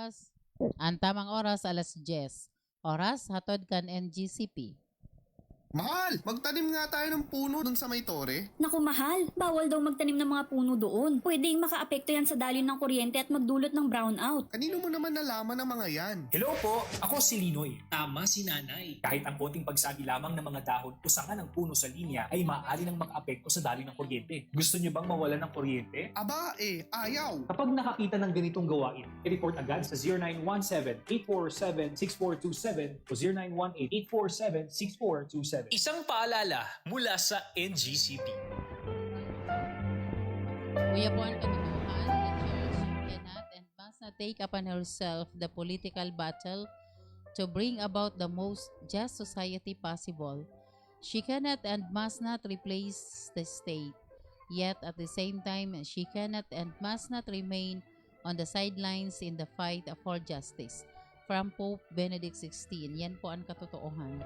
oras. Ang tamang oras, alas 10. Oras, hatod kan NGCP. Mahal, magtanim nga tayo ng puno dun sa may tore. Naku mahal, bawal daw magtanim ng mga puno doon. Pwedeng makaapekto yan sa daloy ng kuryente at magdulot ng brownout. Kanino mo naman nalaman ang mga yan? Hello po, ako si Linoy. Tama si Nanay. Kahit ang konting pagsabi lamang ng mga dahon o sanga ng puno sa linya ay maaari nang makaapekto sa daloy ng kuryente. Gusto niyo bang mawalan ng kuryente? Aba ayaw. Kapag nakakita ng ganitong gawain, i-report agad sa 0917-847-6427 o 0918-847-6427. Isang paalala mula sa NGCP. Kuya po ang katotohanan that she cannot and must not take upon herself the political battle to bring about the most just society possible. She cannot and must not replace the state. Yet at the same time, she cannot and must not remain on the sidelines in the fight for justice. From Pope Benedict XVI. Yan po ang katotohanan.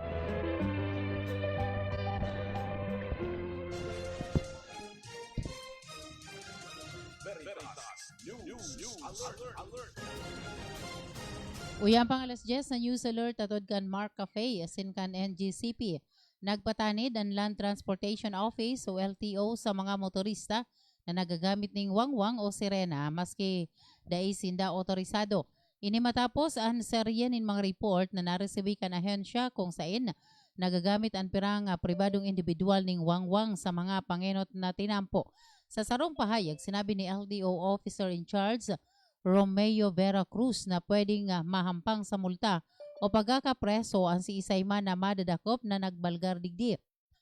Uyang pang alas 10 na news alert atod kan Mark Cafe asin kan NGCP. Nagpatanid ang Land Transportation Office o LTO sa mga motorista na nagagamit ng wangwang o sirena maski dai sinda otorisado. Ini matapos ang serye nin mga report na naresebi kan ahensya kung saan nagagamit ang pirang pribadong individual ning wangwang sa mga pangenot na tinampo. Sa sarong pahayag, sinabi ni LTO Officer in Charge Romeo Vera Cruz na pwedeng mahampang sa multa o pagkakapreso ang si Isayman na madadakop na nagbalgar digdi.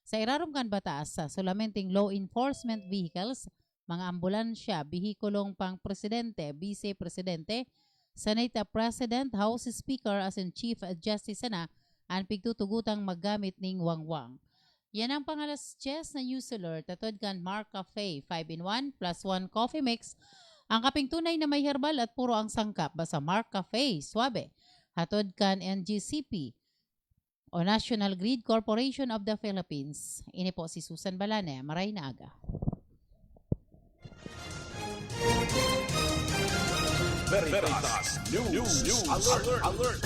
Sa irarom kan batas, solamenting law enforcement vehicles, mga ambulansya, bihikulong pang presidente, vice-presidente, Senate President, House Speaker as in Chief Justice na ang pigtutugutang maggamit ning wangwang. Yan ang pangalas 10 na news alert atod kan Mark Cafe 5-in-1 plus 1 coffee mix. Ang kaping tunay na may herbal at puro ang sangkap basta Mark Cafe, Suabe. Hatod kan NGCP o National Grid Corporation of the Philippines. Ini po si Susan Balane, maray na aga. Veritas News Alert.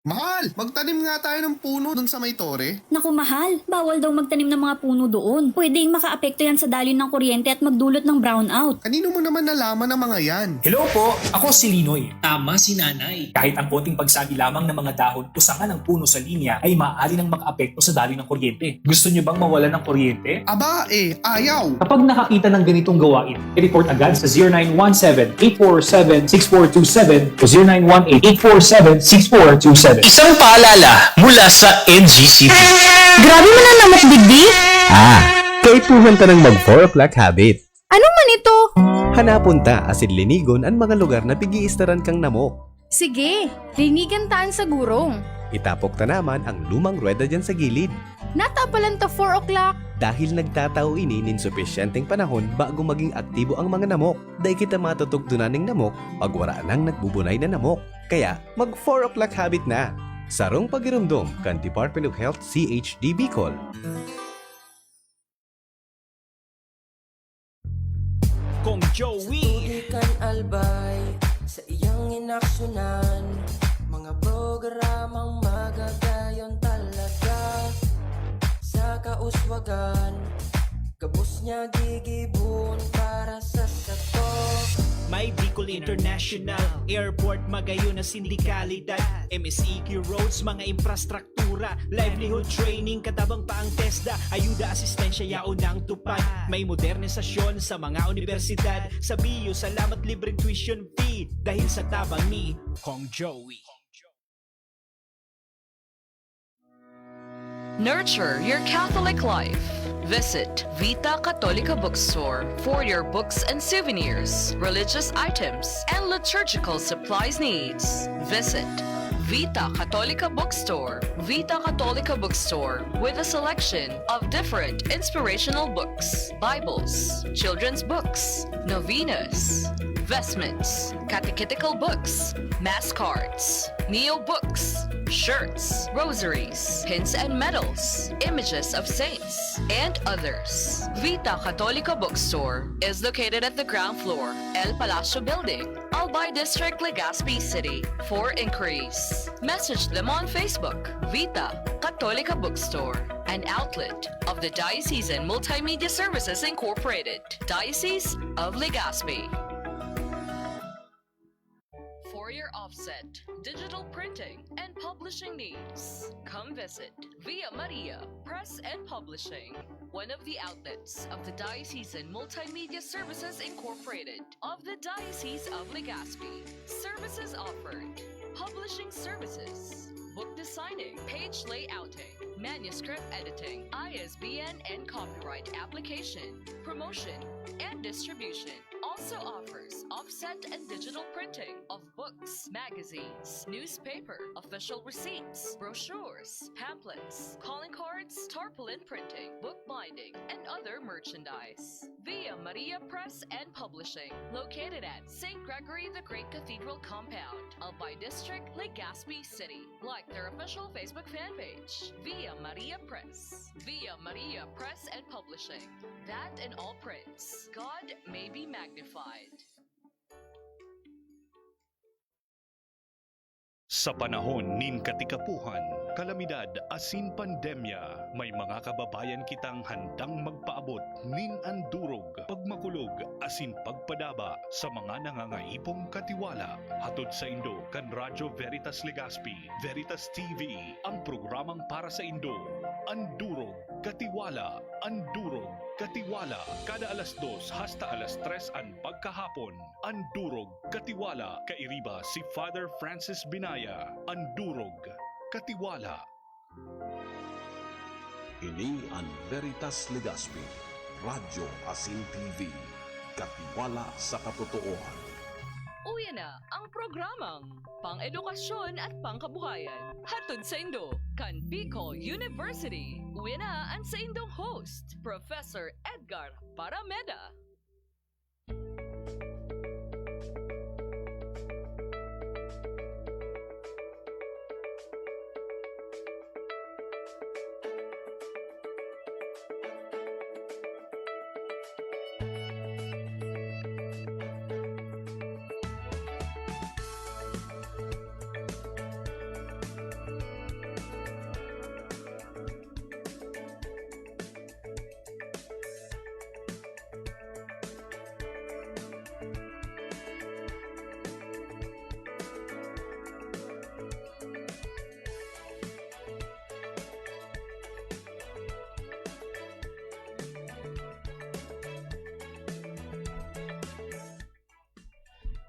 Mahal, magtanim nga tayo ng puno dun sa may tore. Naku mahal, bawal daw magtanim ng mga puno doon. Pwedeng makaapekto yan sa daloy ng kuryente at magdulot ng brownout. Kanino mo naman nalaman ang mga yan? Hello po, ako si Linoy. Tama si Nanay. Kahit ang konting pagsabi lamang ng mga dahon o sanga ng puno sa linya ay maaari nang makaapekto sa daloy ng kuryente. Gusto niyo bang mawalan ng kuryente? Aba ayaw. Kapag nakakita ng ganitong gawain, i-report agad sa 0917-847-6427 o 0918-847-6427. Isang paalala mula sa NGCP. Grabe man ang namok digdi. Kaipuhan ta ng mag 4 o'clock habit. Ano man ito? Hanapon ta asin linigon ang mga lugar na pigiistaran kang namok. Sige, linigan taan sa gurong. Itapok ta naman ang lumang rueda dyan sa gilid. Natapalan ta 4 o'clock. Dahil nagtatao ini nin sufisyenteng panahon bago maging aktibo ang mga namok. Dahil kita matutugtunan ng namok pag wala nang nagbubunay na namok. Kaya mag 4 o'clock habit na. Sarong pagirumdom kan Department of Health CHD Bicol. Kong Joey. Tugikan albay sa iyang inaksyonan, mga programang magagayon talaga. Sa kauswagan, kabus niya gigibon para sa sato. May Bicol International Airport, magayon na sindikalidad, MSEQ roads, mga infrastruktura, livelihood training, katabang pa ang TESDA, ayuda, asistensya, yaon ang tupad. May modernisasyon sa mga universidad, sa BIO, salamat libreng tuition fee, dahil sa tabang ni Kong Joey. Nurture your Catholic life. Visit Vita Católica Bookstore for your books and souvenirs, religious items, and liturgical supplies needs. Visit Vita Católica Bookstore. Vita Católica Bookstore with a selection of different inspirational books, Bibles, children's books, novenas. vestments, catechetical books, mass cards, neo books, shirts, rosaries, pins and medals, images of saints, and others. Vita Católica Bookstore is located at the ground floor, El Palacio Building, Albay District, Legazpi City. For inquiries, message them on Facebook. Vita Católica Bookstore, an outlet of the Diocesan Multimedia Services Incorporated, Diocese of Legazpi. For your offset, digital printing, and publishing needs, come visit Via Maria Press and Publishing, one of the outlets of the Diocesan Multimedia Services Incorporated of the Diocese of Legazpi. Services offered: publishing services, book designing, page layouting, manuscript editing, ISBN and copyright application, promotion, and distribution. Also offers offset and digital printing of books, magazines, newspaper, official receipts, brochures, pamphlets, calling cards, tarpaulin printing, bookbinding, and other merchandise. Via Maria Press and Publishing, located at St. Gregory the Great Cathedral Compound, Albay District, Legazpi City. Like their official Facebook fan page, Via Maria Press. Via Maria Press and Publishing. That and all prints. God may be magnified. Sa panahon nin katikapuhan, kalamidad asin pandemya, may mga kababayan kitang handang magpaabot nin andurog, pagmakulog asin pagpadaba sa mga nangangaipong katiwala. Hatod sa Indo kan Radyo Veritas Legazpi, Veritas TV, ang programang para sa Indo. Andurog, katiwala, andurog, katiwala. Kada alas 2 hasta alas 3 ang pagkahapon. Andurog, katiwala. Kairiba si Father Francis Binaya. Andurog, katiwala. Ini ang Veritas Legazpi, Radyo Asin TV, katiwala sa katotohanan. Uya na ang programang pang-edukasyon at pangkabuhayan. Hatod sa Indo, kan Bicol University. Uya na ang sa Indong host, Professor Edgar Parameda.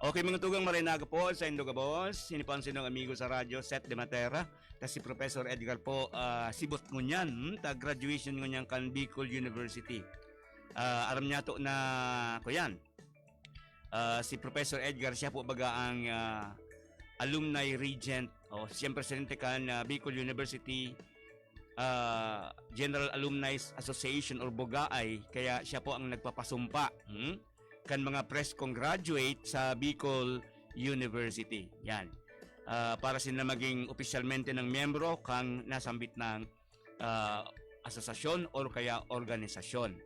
Okay, mga tugang marinaga po sa Indo Gabos. Sinipansin ng amigo sa radyo, Seth de Matera. Kasi Professor Edgar po, sibot ngunyan, graduation ngunyan kan Bicol University. Aram niya to na ko yan. Si Professor Edgar, siya po baga ang alumni regent o siyang presidente kan Bicol University General Alumni Association or BOGAAY. Kaya siya po ang nagpapasumpa kan mga press graduate sa Bicol University. Yan. Para sila maging opisyalmente ng miyembro kang nasambit ng asosasyon or kaya organisasyon.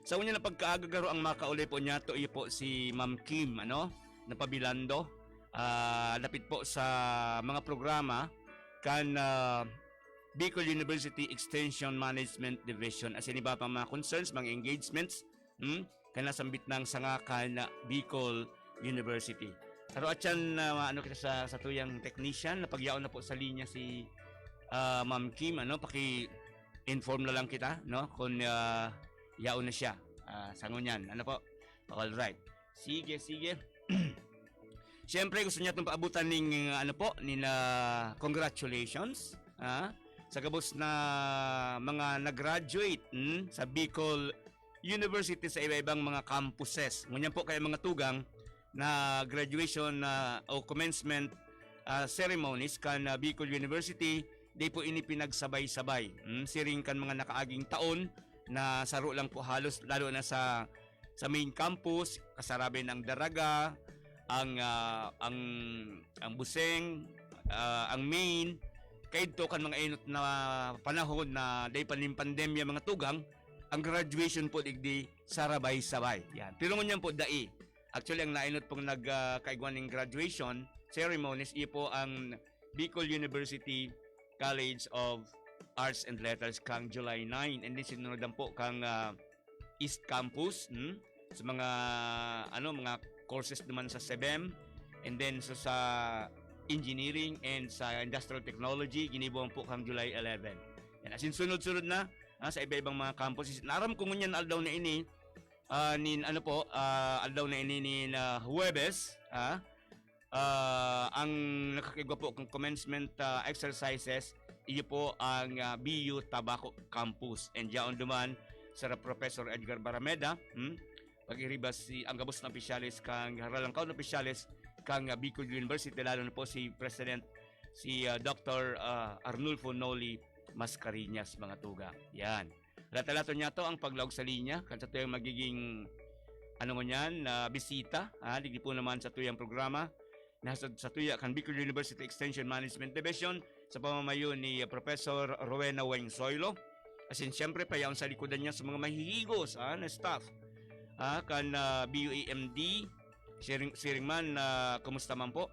Sa unya na pagkaagagaro ang makauli po niya to po si Ma'am Kim Napabilando. Lapit po sa mga programa kan Bicol University Extension Management Division as iba pang mga concerns, mga engagements kana sambit ng sangakan na Bicol University. Pero at yan, kita sa tuyang technician, napagyaon na po sa linya si Ma'am Kim, paki-inform na lang kita, kung yaon na siya. Sangon yan, alright. Sige. Siyempre, gusto niya itong paabutan ng, congratulations, sa gabos na mga nag-graduate sa Bicol University sa iba-ibang mga campuses. Ngunyan po kayo mga tugang na graduation o commencement ceremonies kan Bicol University, di po ini pinagsabay-sabay. Siring kan mga nakaaging taon na saro lang po halos, lalo na sa main campus, kasarabi ng Daraga, ang buseng, ang main kaidto kan mga inot na panahon na day pandemya mga tugang, ang graduation po digdi sarabay-sabay. Yan. Pero ngunyan po dai. Actually ang nainot pong nagkaigwan ng graduation ceremonies ipo ang Bicol University College of Arts and Letters kang July 9, and then sinunodan po kang East Campus sa mga mga courses naman sa SEBEM, and then sa engineering and sa industrial technology ginibuan po kang July 11. Yan, asin sunod-sunod na sa iba-ibang mga campuses. Naram ko ngunyan aldaw na ini aldaw na ini ni Huwebes ang nakakigwa po kung commencement exercises. Iyo po ang BU Tabaco Campus, and diyan duman sa Professor Edgar Barameda pag-iribas ang gabos na opisyalis kang haralang kaon opisyalis kang Bicol University, lalo na po si President Dr. Arnulfo Noli Mascareñas mga tuga. Yan. Latalato niya to ang paglaog sa linya kan sa tuyang magiging bisita ligi po naman sa tuyang programa nasa sa tuya kan Bicol University Extension Management Division sa pamamayo ni Professor Rowena Wengsoylo. Asin siyempre payaon sa likodan niya sa mga mahihigos na staff kan BUAMD sharing man kumusta man po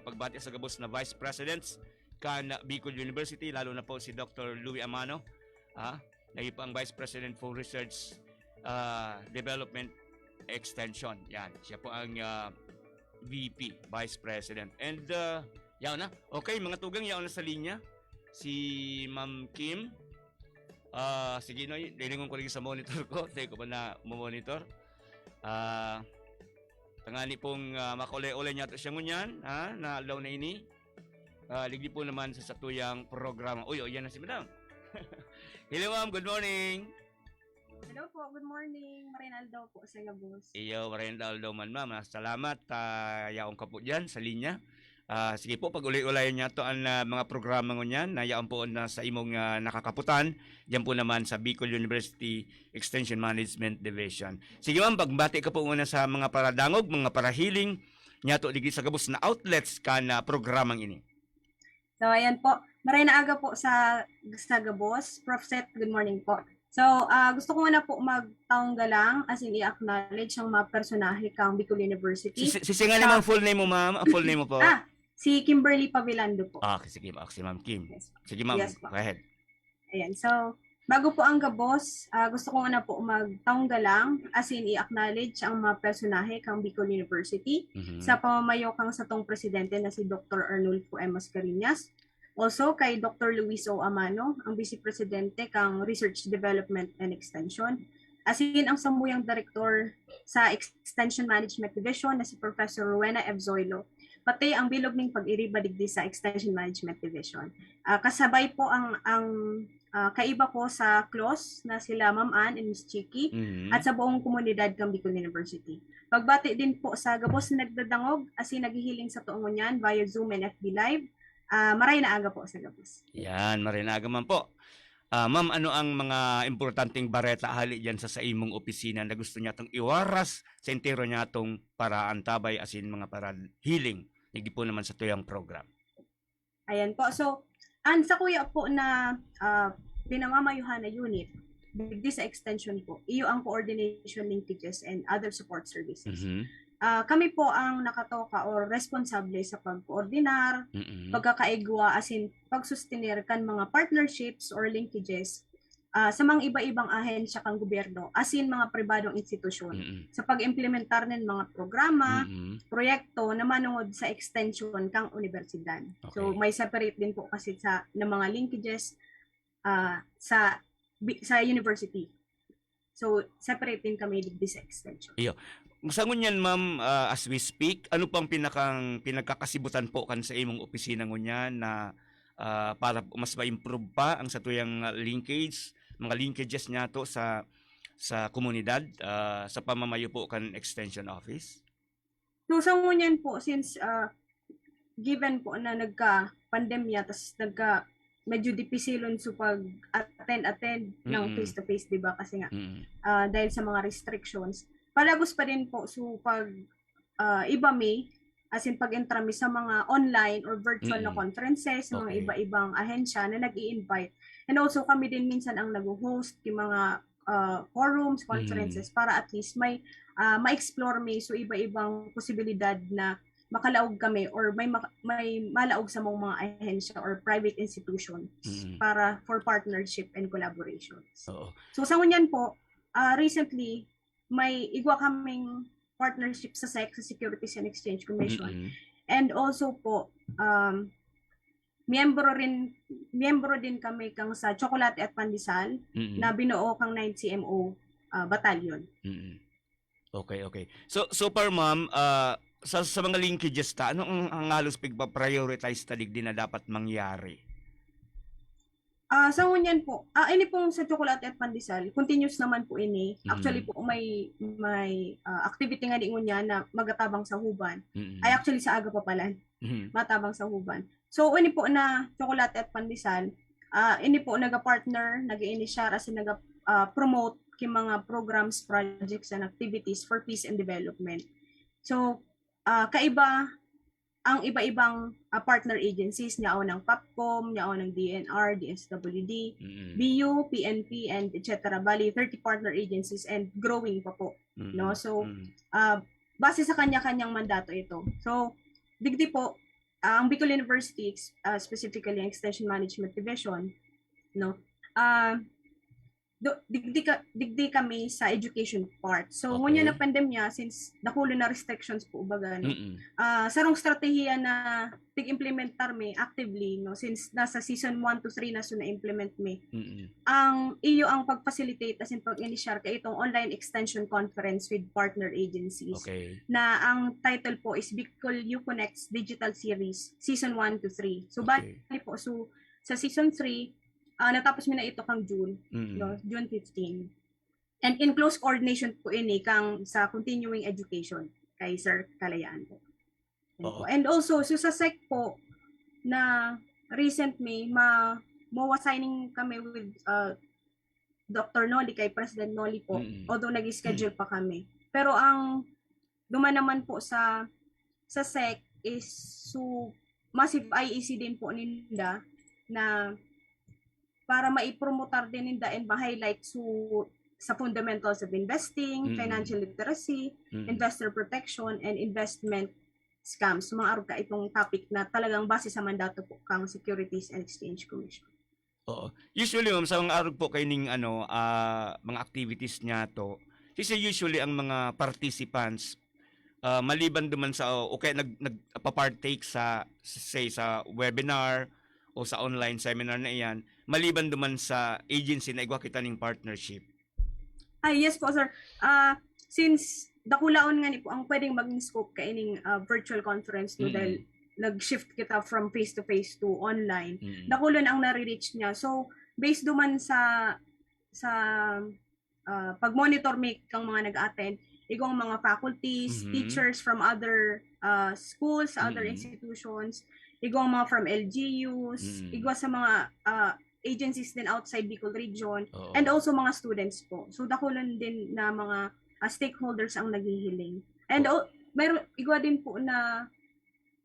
pagbati sa gabos na Vice Presidents kan Bicol University, lalo na po si Dr. Louis Amano na ang Vice President for Research Development Extension. Yan, siya po ang VP, Vice President. And yaw na. Okay, mga tugang, yaw na sa linya si Ma'am Kim. Sige no, lilingon ko rin sa monitor ko. Tayo ko ba na monitor? Tangani pong makaulay-ulay niya ito siya ngunyan, na alaw na ini. Ligdi po naman sa satuyang programa. Uy, yan na si Madam. Hello ma'am, good morning. Hello po, good morning. Marinaldo po sa Gabos. Iyo, Marinaldo man ma'am. Salamat. Yaong ka po dyan sa linya. Sige po, pag uli-ulayan niya to ang mga programa ngunyan na yaon po na sa imong nakakaputan. Diyan po naman sa Bicol University Extension Management Division. Sige ma'am, pagbati ka po muna sa mga paradangog, mga parahiling niya to digi sa Gabos na outlets ka na programang ini. So, ayan po. Maray na aga po sa Gabos. Prof. Seth, good morning po. So, gusto ko muna po magtaong galang as in i-acknowledge ang mga personahe kang Bicol University. Sisingan naman full name mo, ma'am. Full name mo po. Si Kimberly Pavilando po. Sige, si Ma'am Kim. Yes. Sige, ma'am. Yes, go ahead. Ayan. So, bago po ang Gabos, gusto ko muna po magtaong galang as in i-acknowledge ang mga personahe kang Bicol University sa pamamayo kang satong presidente na si Dr. Arnulfo M. Mascareñas. Also, kay Dr. Luis O. Amano, ang Vice Presidente kang Research Development and Extension. As in, ang samuyang Director sa Extension Management Division na si Professor Rowena F. Zoilo. Pati ang bilog ning pag-iriba digdi sa Extension Management Division. Kasabay po ang kaiba ko sa CLOS na sila Ma'am Ann and Miss Chiki at sa buong komunidad ng Bicol University. Pagbati din po sa Gabos na nagdadangog as in naghihiling sa tuong nyan via Zoom and FB Live. Maray na aga po sa Gabos. Yan, maray na aga man po. Ma'am, ano ang mga importanteng bareta hali dyan sa imong opisina na gusto niya itong iwaras sa entero niya itong para antabay asin mga para healing? Hindi po naman sa tuyang program. Ayan po. So, sa kuya po na pinamamayuhan na unit, digdi sa extension po, iyo ang coordination linkages and other support services. Kami po ang nakatoka or responsable sa pag-coordinar, pagkakaigwa, as in pagsustenir kan mga partnerships or linkages sa mga iba-ibang ahensya kang gobyerno, as in mga pribadong institusyon, sa pag-implementar ng mga programa, proyekto na manungod sa extension kang universidad. Okay. So may separate din po kasi ng mga linkages sa university. So separate din kami digdi sa extension. Iyo. Masangon yan ma'am, as we speak, ano pang pinagkakasibutan po kan sa imong opisina ngunyan na para mas ma-improve pa ang satuyang linkage, mga linkages niya to sa komunidad sa pamamayo po kan extension office? So sa ngunyan po, since given po na nagka-pandemya, tas medyo dipisilon so pag-attend ng face-to-face, diba? Kasi nga, dahil sa mga restrictions, palagos pa din po so iba mi, as in pag-entra mi sa mga online or virtual na conferences, sa mga Okay. iba-ibang ahensya na nag-i-invite. And also kami din minsan ang nag-host yung mga forums, conferences para at least may ma-explore mi so iba-ibang posibilidad na makalaog kami or may malaog sa mga ahensya or private institutions para for partnership and collaborations. Oo. So sa ngunyan po, recently may igwa kaming partnership sa SEC, sa Securities and Exchange Commission. And also po miyembro din kami kang sa Tsokolate at Pandesal na binuo kang 9 CMO battalion. Okay. So far ma'am, sa mga linkages ta, ano ang halos pigpa-prioritize talig din na dapat mangyari? Sa ngunyan po, ini pong sa Tsokolate at Pandesal, continuous naman po ini. Actually po may activity nga di ngunya na magatabang sa huban. Ay actually sa aga pa pala. Matabang sa huban. So ini po na Tsokolate at Pandesal, ini po naga-partner, nag-iinisyar as in naga-promote king mga programs, projects and activities for peace and development. So kaiba ang iba-ibang partner agencies niya ng PAPCOM, niya ng DNR, DSWD, BU, PNP and etc. Bali 30 partner agencies and growing pa po, no? So base sa kanya-kanyang mandato ito. So digdi po ang Bicol University, specifically ang Extension Management Division, no? Digdi kami sa education part. So ngunya na pandemya, since nakulo na restrictions po baga, no? Sarong strategiya na tig-implementar mi actively, no, since nasa season 1 to 3 na so na-implement mi. Ang iyo ang pag-facilitate as in pag-initiate ka itong online extension conference with partner agencies. Na ang title po is Bicol U Connects Digital Series season 1 to 3. So bali po sa season 3 natapos mi na ito kang June, no, June 15. And in close coordination po ini kang sa continuing education kay Sir Kalayaan po. And also so sa SEC po na recently signing kami with Dr. Noli kay President Noli po, although nag-schedule pa kami. Pero ang duman naman po sa SEC is so massive IEC din po ninda na para maipromotar din ninda and ma-highlight sa fundamentals of investing, financial literacy, investor protection, and investment scams. Mga arog ka itong topic na talagang base sa mandato po kang Securities and Exchange Commission. Oo. Usually ma'am, sa mga arog po kayo ning mga activities niya to, kasi usually ang mga participants maliban duman sa okay nagpa-partake sa say sa webinar o sa online seminar na iyan, maliban duman sa agency na igwa kita ning partnership. Yes po sir. Since dakulaon nga ni po ang pwedeng maging scope kaining virtual conference no, dahil nag-shift kita from face to face to online. Dakulon ang nare-reach niya. So based duman sa pag-monitor mi kang mga nag-attend, igong mga faculties, teachers from other schools, other institutions, igong mga from LGUs, igwa sa mga agencies din outside Bicol region, and also mga students po. So dakulan din na mga stakeholders ang naghihiling. And mayroon igwa din po na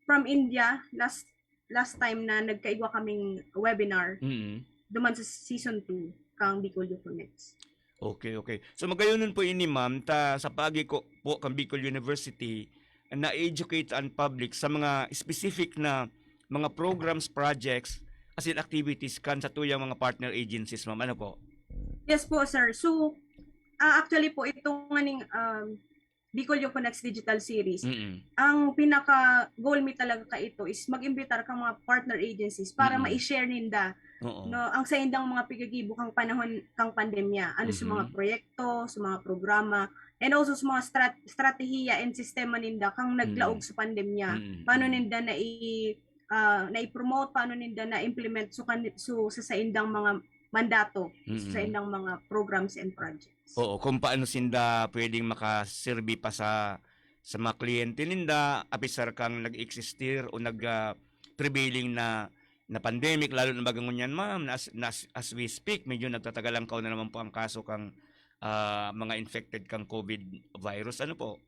from India last time na nagkaigwa kaming webinar duman sa season 2 kang Bicol U Connects. Okay. So magayonon po ini ma'am ta sa paagi ko po kang Bicol University na-educate ang public sa mga specific na mga programs, projects, as in activities kan sa tuyang mga partner agencies ma'am. Ano po? Yes po sir. So actually po itong Bicol U Connects Digital Series, ang pinaka-goal mi talaga ka ito is mag-imbitar kang mga partner agencies para ma-share ninda no, ang sa indang mga pigagibo kang panahon kang pandemya, ano sa mga proyekto, sa mga programa, and also sa mga strategiya and sistema ninda kang naglaog sa pandemya. Paano ninda na-promote, paano ninda na-implement sa indang mga mandato, sa indang mga programs and projects. Oo, kung paano sinda pwedeng makaserbi pa sa mga kliyente ninda, apisar kang nag-existir o prevailing na pandemic, lalo na bagang yan ma'am, as we speak, medyo nagtatagalang na naman po ang kaso kang mga infected kang COVID virus. Ano po?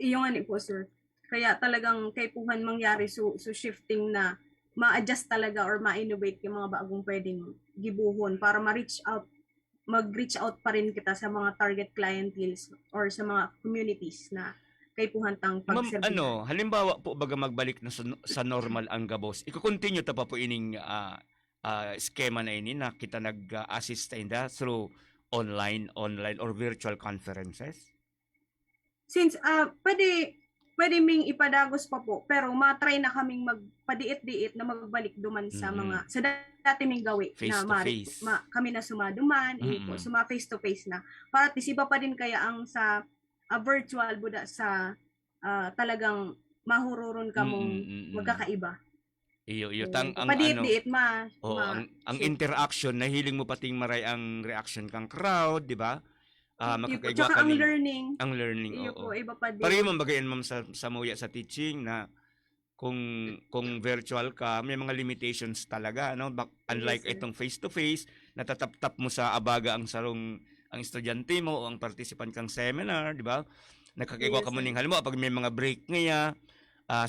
Yung ano po, sir. Kaya talagang kaipuhan mangyari so shifting na ma-adjust talaga or ma-innovate yung mga bagong pwedeng gibuhon para mag-reach out pa rin kita sa mga target clienteles or sa mga communities na kaipuhan tang Ma'am, pagserbihan. halimbawa po baga magbalik na sa normal ang gabos, iko-continue ta pa po ining schema na ini na kita nag-assist inda through online or virtual conferences? Since pwede ming ipadagos pa po, pero ma-try na kaming magpadiit-diit na magbalik duman sa mga sa dati ming gawi Face na to face. kami na sumaduman, po, suma face to face na. Para at least iba pa din kaya ang sa virtual buda sa talagang mahururon ka mong magkakaiba. Iyo So, tang ang padiit-diit ang interaction nahiling mo pating maray ang reaction kang crowd, di ba? Makakaigwa Tsaka ka ning ang learning, oo. iyo po, iba pa din. Pareho man bagayan ma'am sa muya sa teaching na kung virtual ka, may mga limitations talaga, no? Unlike Yes, sir. itong face to face, natatap-tap mo sa abaga ang estudyante mo o ang participant kang seminar, di ba? Nakakaigwa Yes, ka mo sir. ning halimbawa pag may mga break ngaya,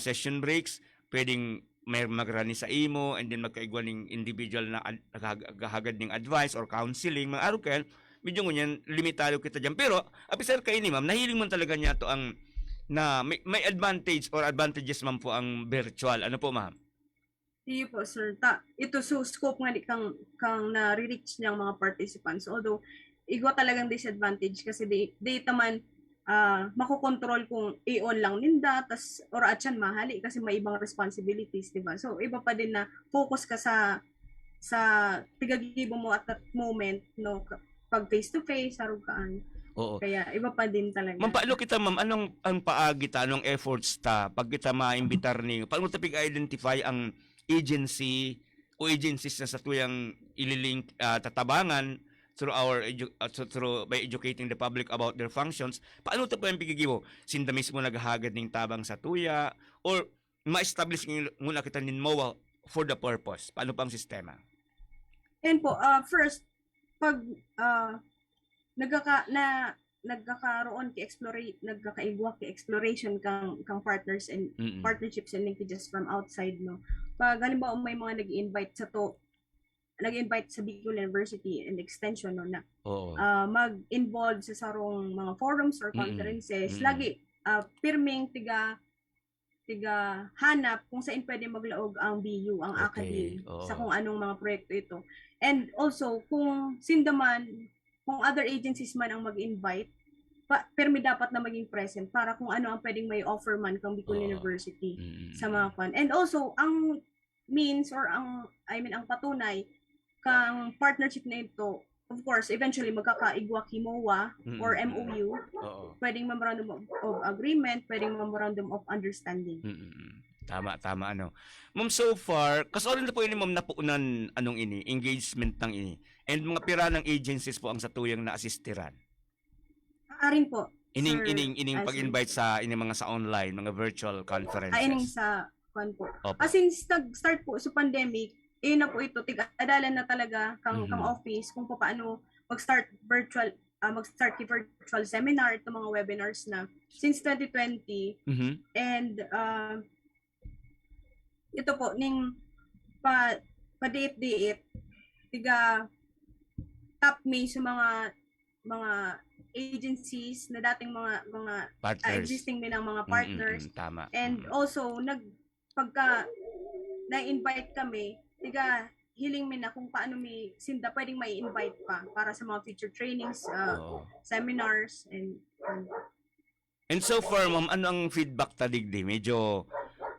session breaks, pwedeng may magrani sa imo and then magkaigwa ning individual na naghahagad ning advice or counseling, mga arukel, medyo ngunyan, limitado kita dyan. Pero, apisar kayo ni ma'am, nahiling mo talaga niya to ang na may advantage or advantages man po ang virtual. Ano po, ma'am? Iyo po, sir. Ito scope nga di kang na-reach niyang mga participants. Although, igwa talagang disadvantage kasi di taman makokontrol kung i-on lang ninda, tas or atyan mahali kasi may ibang responsibilities, di ba? So, iba pa din na focus ka sa tigagibo mo at that moment, no? Pag face-to-face, sarugaan. Oo. Kaya iba pa din talaga. Ma'am, paano kita, ma'am, ang paagi ta, anong efforts ta, pag kita maimbitar ni, paano ta pig-identify ang agency o agencies na sa tuyang ililink tatabangan through by educating the public about their functions, paano ta pa yung pigigibo? Sinda mismo naghahagad ning tabang sa tuya or ma-establish muna kita ninmo for the purpose? Paano pang sistema? And po, first, pag nagkakaroon nagkakaigwa ki exploration kang partners and partnerships and linkages from outside, no. Pag halimbawa may mga nag-invite sa Bicol University and Extension, no, na mag-involve sa sarong mga forums or conferences, lagi pirming tiga hanap kung saan pwede maglaog ang BU, ang academy, sa kung anong mga proyekto ito. And also, kung sindaman, kung other agencies man ang mag-invite, permi dapat na maging present para kung ano ang pwedeng may offer man kang Bicol University sa mga kan. And also, ang means or ang patunay kang partnership na ito, of course, eventually magkakaigwa MOA or MOU, pwedeng memorandum of agreement, pwedeng memorandum of understanding. Tama, ano. Ma'am, so far, kasolid na po ini, ma'am, napuunan anong ini, engagement ng ini. And mga pira ng agencies po ang sa tuyang na-assistiran. Arin po. Ining pag-invite sa mga sa online, mga virtual conferences. Ining sa kwan po. Since nag-start po sa pandemic, na po ito, tig-adalan na talaga kang office kung paano mag-start virtual seminar, itong mga webinars na since 2020. And ito po, ning padiit-diit, tiga top me sa mga agencies na dating mga existing ng mga partners. Tama. And also pagka na-invite kami, tiga hiling mi na kung paano sinda pwedeng mai-invite pa para sa mga future trainings, seminars, and so far, ma'am, ano ang feedback ta digdi? Medyo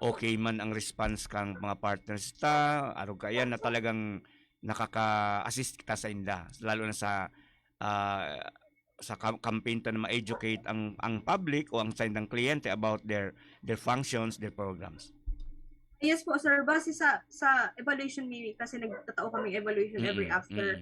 okay man ang response kang mga partners ta, araw kaya na talagang nakaka-assist kita sa inda, lalo na sa campaign ta na ma-educate ang public o ang sa indang kliyente about their functions, their programs. Yes po, sir. Base sa evaluation meeting, kasi nagtatao kami evaluation every after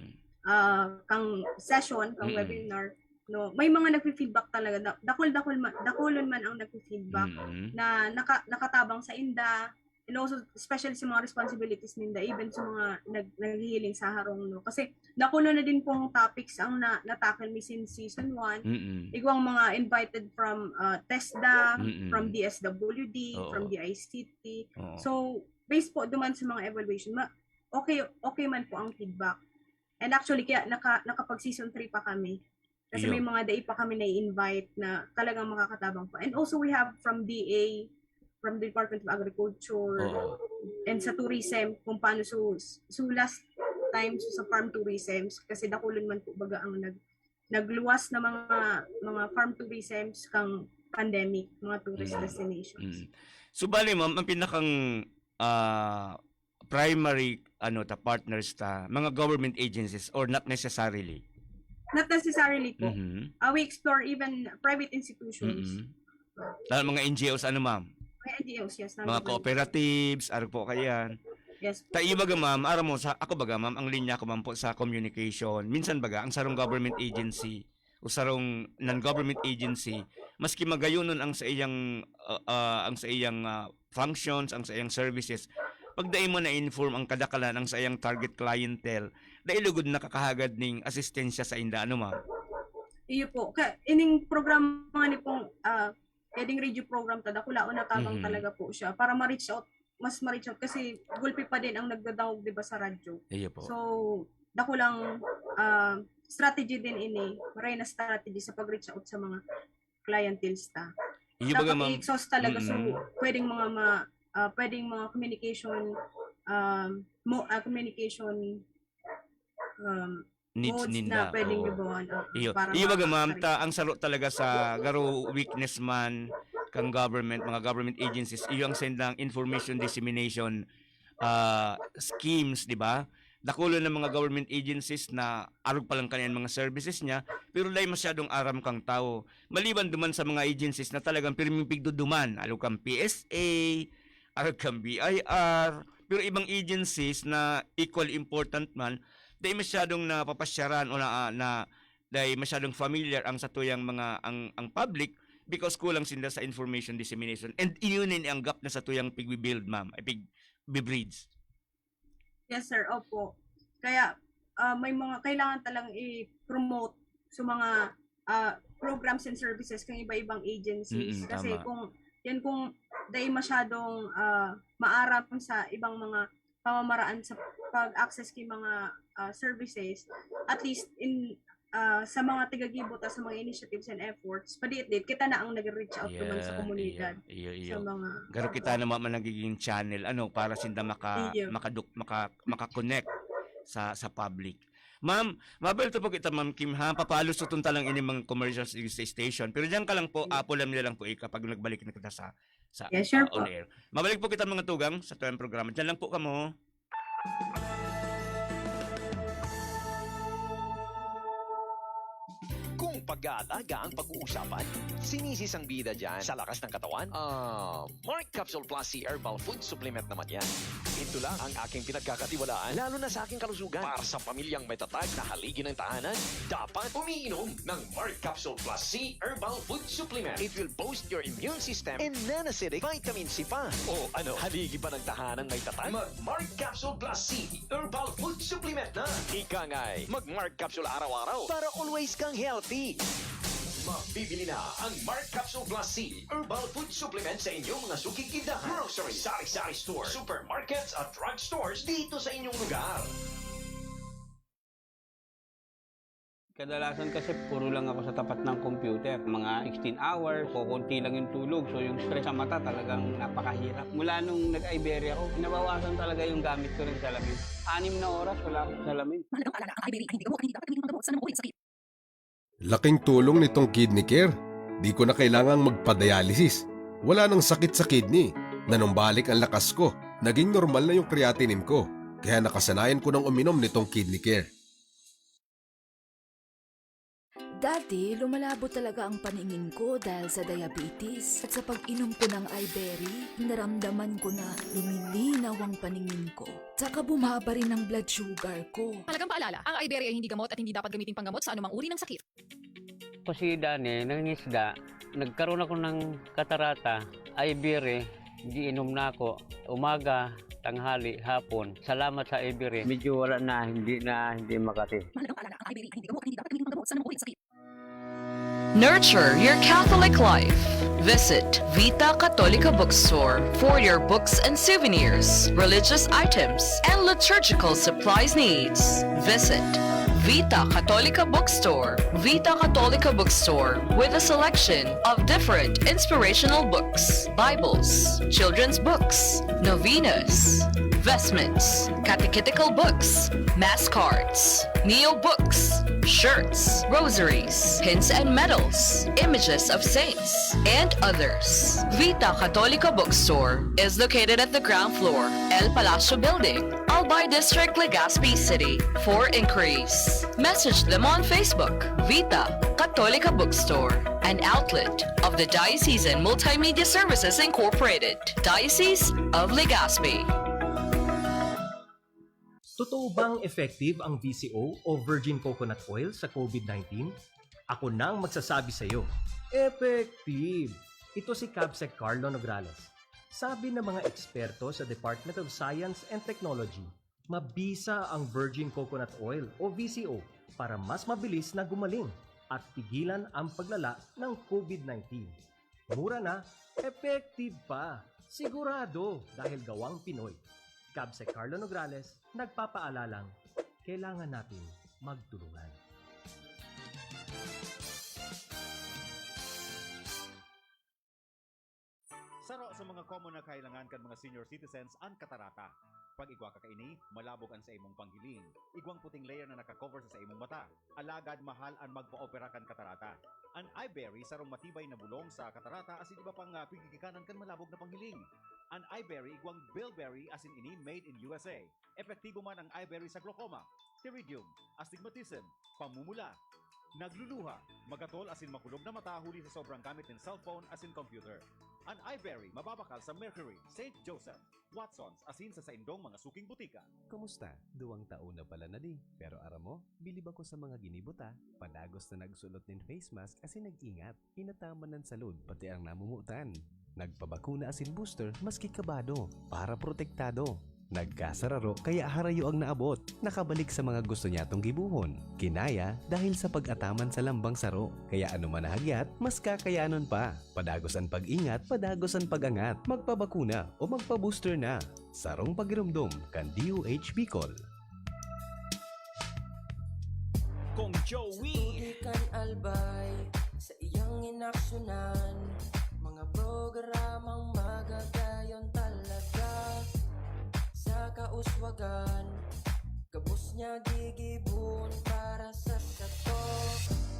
kang session, kang webinar, no, may mga nagfi-feedback talaga. Dakulon man ang nagfi-feedback na nakatabang sa inda, and also especially sa mga responsibilities ninda, even sa mga naghihiling sa harong, no? Kasi nakuno na din pong topics ang natakil mi since season 1. Igwang mga invited from TESDA, from DSWD, from DICT. So based po duman sa mga evaluation, okay man po ang feedback. And actually kaya nakapag season 3 pa kami. Kasi may mga day pa kami na-invite na talagang makakatabang pa. And also we have from DA, from the Department of Agriculture, and sa tourism, kung paano so last time sa farm tourism, kasi dakulon man po baga ang nagluwas na mga farm tourisms kang pandemic, mga tourist destinations. So bali ma'am, ang pinakang primary partners mga government agencies or not necessarily? Not necessarily po. We explore even private institutions. Mga NGOs ma'am? Mga NGOs, yes. Mga cooperatives, po kayan. Yes. Tayo baga ma'am, ako baga ma'am, ang linya ko ma'am po sa communication. Minsan baga, ang sarong government agency o sarong non-government agency, maski magayunon ang sa iyang functions, ang sa iyang services, pag dai mo na-inform ang kadakalan ang sa iyang target clientele, dailugod nakakahagad ning asistensya sa inda, ma'am? Iyo po. Ining program ni pong heading radio program dakulaon na tabang talaga po siya para ma-reach out kasi gulpi pa din ang nagdadawog diba sa radyo. Iyo po. So dakulang strategy din ini, maray na strategy sa pag-reach out sa mga clienteles ta. Iyo baga ma'am. I-exhaust talaga so pwedeng mga communication needs ninda. Na pwedeng ibawan. Iyo baga ma'am, ang saro talaga sa garo weakness man kang mga government agencies, iyo ang sendang information dissemination schemes, di ba? Dakulo ng mga government agencies na arog pa lang kanilang mga services niya, pero dahil masyadong aram kang tao. Maliban duman sa mga agencies na talagang pirming pigduduman, alo kang PSA, arog kang BIR, pero ibang agencies na equal important man, dahil masyadong napapasyaran o dahil masyadong familiar ang satuyang ang public because kulang sila sa information dissemination. And iyon ang gap na satuyang pig-build, ma'am, pig-breeds. Yes, sir. Opo. Kaya may mga kailangan talang i-promote sa mga programs and services ng iba-ibang agencies. Kasi tama. kung dahil masyadong maarap sa ibang mga pamamaraan sa pag-access kay mga services, at least sa mga tigagibot sa mga initiatives and efforts, padiit kita na ang nag-reach out naman sa komunidad. Iyo. Sa mga Garo kita naman nagiging channel para sinda maka-connect sa public. Ma'am, mabalito po kita Ma'am Kim ha, papalo sutun talang ini mga commercial station. Pero diyan ka lang po, apulam nila lang po kapag nagbalik na kita sa yes, sure on air. Mabalik po kita mga tugang sa tuyang programa. Diyan lang po kamo. Kung pag-aalaga ang pag-uusapan, sinisisang bida dyan sa lakas ng katawan, Mark Capsule Plus C Herbal Food Supplement naman yan. Ito lang ang aking pinagkakatiwalaan, lalo na sa aking kalusugan. Para sa pamilyang may tatag na haligi ng tahanan, dapat umiinom ng Mark Capsule Plus C Herbal Food Supplement. It will boost your immune system and non-acidic vitamin C pa. O haligi ba ng tahanan may tatag? Mag-Mark Capsule Plus C Herbal Food Supplement na. Ika nga'y mag-Mark Capsule araw-araw para always kang healthy. Mabibili na ang Mark Capsule Plus C Herbal Food Supplement sa inyong mga sukig tindahan, grocery, sari-sari store, supermarkets at drugstores dito sa inyong lugar. Kadalasan kasi puro lang ako sa tapat ng computer. Mga 16 hours, kukunti lang yung tulog. So yung stress sa mata talagang napakahirap. Mula nung nag-Iberia ako, nabawasan talaga yung gamit ko rin salamin. 6 na oras, wala akong salamin. Laking tulong nitong kidney care. Di ko na kailangang magpa-dialysis. Wala nang sakit sa kidney. Nanumbalik ang lakas ko. Naging normal na yung creatinine ko. Kaya nakasanayan ko nang uminom nitong kidney care. Dati, lumalabo talaga ang paningin ko dahil sa diabetes. At sa pag-inom ko ng iBerry, naramdaman ko na lumilinaw ang paningin ko. Tsaka bumaba rin ang blood sugar ko. Malagang paalala, ang iBerry ay hindi gamot at hindi dapat gamitin panggamot sa anumang uri ng sakit. Kasi Dani, nangingisda, nagkaroon ako ng katarata, iBerry, Giinom na ako. Umaga, tanghali, hapon. Salamat sa Ibery. Medyo wala na, hindi makati. Nurture your Catholic life. Visit Vita Católica Bookstore for your books and souvenirs, religious items, and liturgical supplies needs. Visit Vita Católica Bookstore. Vita Católica Bookstore with a selection of different inspirational books, Bibles, children's books, novenas, vestments, catechetical books, mass cards, neo books, shirts, rosaries, pins and medals, images of saints, and others. Vita Católica Bookstore is located at the ground floor, El Palacio Building, Albay District, Legazpi City. For inquiries, message them on Facebook. Vita Católica Bookstore, an outlet of the Diocesan Multimedia Services Incorporated, Diocese of Legazpi. Totoo bang effective ang VCO o virgin coconut oil sa COVID-19? Ako nang magsasabi sa iyo, effective! Ito si Cabsec Carlo Nograles. Sabi ng mga eksperto sa Department of Science and Technology, mabisa ang virgin coconut oil o VCO para mas mabilis na gumaling at pigilan ang paglala ng COVID-19. Mura na, effective pa, sigurado dahil gawang Pinoy. Cabsec Carlo Nograles, nagpapaalalang kailangan natin magtulungan. Saro sa mga common na kailangan kan mga senior citizens ang katarata. Pag igwa ka kaini, malabog ang sa imong panghiling. Igwang puting layer na nakakover sa imong mata. Alagad mahal ang magpa-opera kan katarata. Ang iBerry sarong matibay na bulong sa katarata asin iba pang pigigikanan kan malabog na panghiling. Ang iBerry igwang bilberry asin ini made in USA. Epektibo man ang iBerry sa glaucoma, pterygium, astigmatism, pamumula, nagluluha, magatol asin makulog na mata huli sa sobrang gamit ng cellphone asin computer. Ang iBerry mababakal sa Mercury, St. Joseph, Watsons asin sa saindong mga suking butika. Kumusta? 2 taon na pala na di. Pero aram mo, bilib ako sa mga ginibuta. Padagos na nagsulot ng face mask asin nag-ingat. Inataman ng salud pati ang namumutan. Nagpabakuna asin booster maski kabado para protektado. Nagkasararo kaya harayo ang naabot. Nakabalik sa mga gusto niya tong gibuhon. Kinaya dahil sa pag-ataman sa lambang saro. Kaya ano man nahagyat, mas kakayanon pa. Padagos ang pag-ingat, padagos ang pag-angat. Magpabakuna o magpa-booster na. Sarong pagirumdum kan DOH Bicol. Kung Joey Tutudikan albay sa iyang inaksyonan, mga programang magagayon talaga. Sa kauswagan, kabus niya gigibun para sa sato.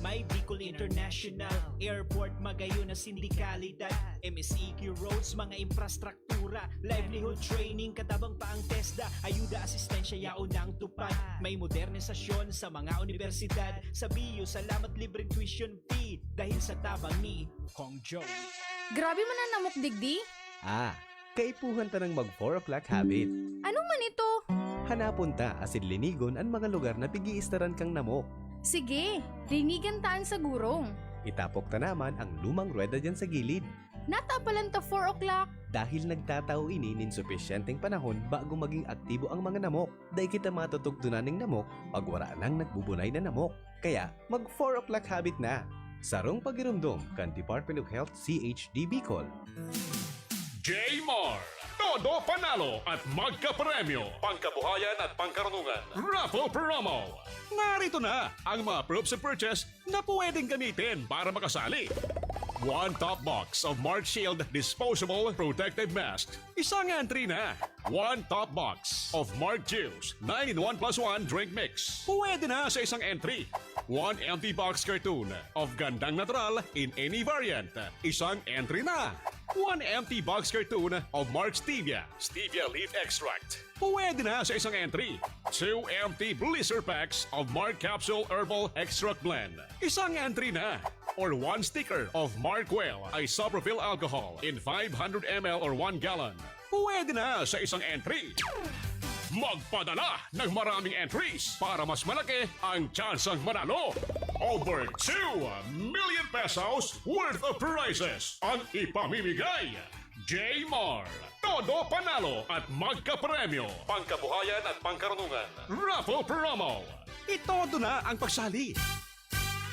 May Bicol International Airport, magayon na sindikalidad, MSEQ roads, mga infrastruktura, livelihood training, katabang pa ang TESDA, ayuda, asistensya, yaon ang tupad. May modernisasyon sa mga universidad, sa BIU, salamat libreng tuition fee, dahil sa tabang ni Kong Joey. Grabe man ang namok digdi. Kaipuhan ta ng mag 4 o'clock habit. Anong man ito? Hanapon ta asin linigon ang mga lugar na pigiistaran kang namok. Sige, ringigan taan sa gurong. Itapok ta naman ang lumang rueda dyan sa gilid. Natapalan ta 4 o'clock. Dahil nagtatao ini nin sufisyenteng panahon bago maging aktibo ang mga namok. Dahil kita matutugtunan ng namok pag wala nang nagbubunay na namok. Kaya mag 4 o'clock habit na. Sarong pagirumdum kan Department of Health CHD Bicol. Jmar, todo panalo at magkapremyo, pangkabuhayan at pangkarunungan. Raffle promo. Narito na ang mga proofs of purchase na pwedeng gamitin para makasali. 1 top box of Mark Shield Disposable Protective Mask. Isang entry na. 1 top box of Mark Juice 9-in-1 plus 1 drink mix. Pwede na sa isang entry. 1 empty box cartoon of Gandang Natural in any variant. Isang entry na. 1 empty box cartoon of Mark Stevia Leaf Extract. Pwede na sa isang entry. 2 empty blister packs of Mark Capsule Herbal Extract Blend. Isang entry na. Or 1 sticker of Mark Well Isopropyl Alcohol in 500 ml or 1 gallon. Pwede na sa isang entry. Magpadala ng maraming entries para mas malaki ang tsansang manalo. Over 2 million pesos worth of prizes ang ipamimigay. Jmar. Todo panalo at magkapremyo. Pangkabuhayan at pangkarunungan. Raffle promo. Itodo na ang pagsali.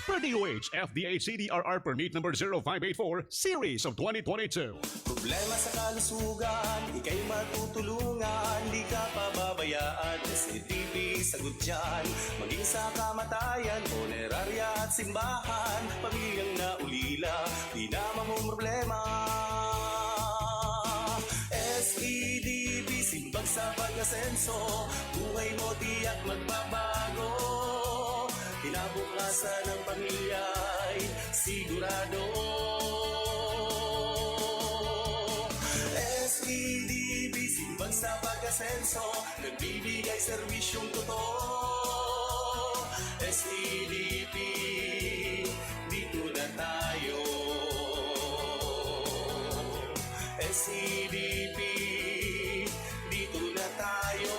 Per DOH FDA CDRR Permit number 0584 Series of 2022. Problema sa kalusugan, ika'y matutulungan, di ka pababayaan. SATP, sagot dyan, maging sa kamatayan, punerarya at simbahan, pamilyang naulila, di na mamumroblema. SEDP, simbag sa pag-asenso, buhay mo tiyak magbabago. Kinabukasan ng pamilya ay sigurado. SEDB, simbang sa pag-asenso, nagbibigay serbisyong totoo. SEDB, dito na tayo. SEDB, dito na tayo.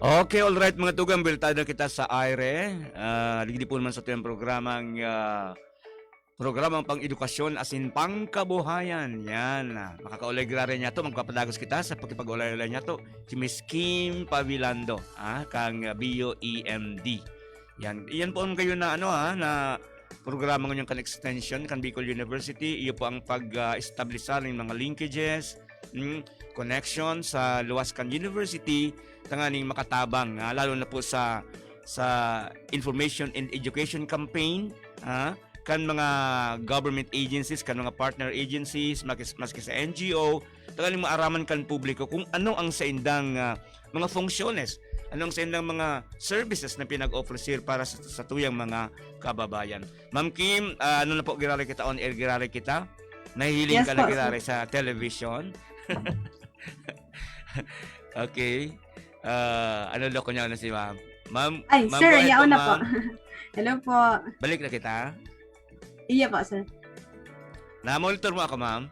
Okay, all right mga tugang, biltado na kita sa aire. Ligdi po naman sa ito yung programang pang-edukasyon as in pangkabuhayan. Yan, makakaulay-grare niya to, magpapadagos kita sa pagkipag-ulay-ulay niya to. Si Miss Kim Pavilando, kang BOEMD. Yan po ang kayo na na programa ng kan extension kan Bicol University. Iyo po ang pag-establishar ng mga linkages, connection sa luwas kan university, tanganing makatabang, lalo na po sa information and education campaign, kan mga government agencies, kan mga partner agencies, maski sa NGO, tanganing maaraman kan publiko kung ano ang sa indang mga funksyones, anong sa indang mga services na pinag-offer para sa tuyang mga kababayan. Ma'am Kim, ano na po girari kita on air, girari kita? Nahihiling Yes ka na po. girari sa television? Okay. Ano loko niya na si ma'am? Ma'am, Ay, ma'am, sir, go ahead yaon na po. ma'am. Hello po. Balik na kita. Iya po, sir. Na-monitor mo ako, ma'am?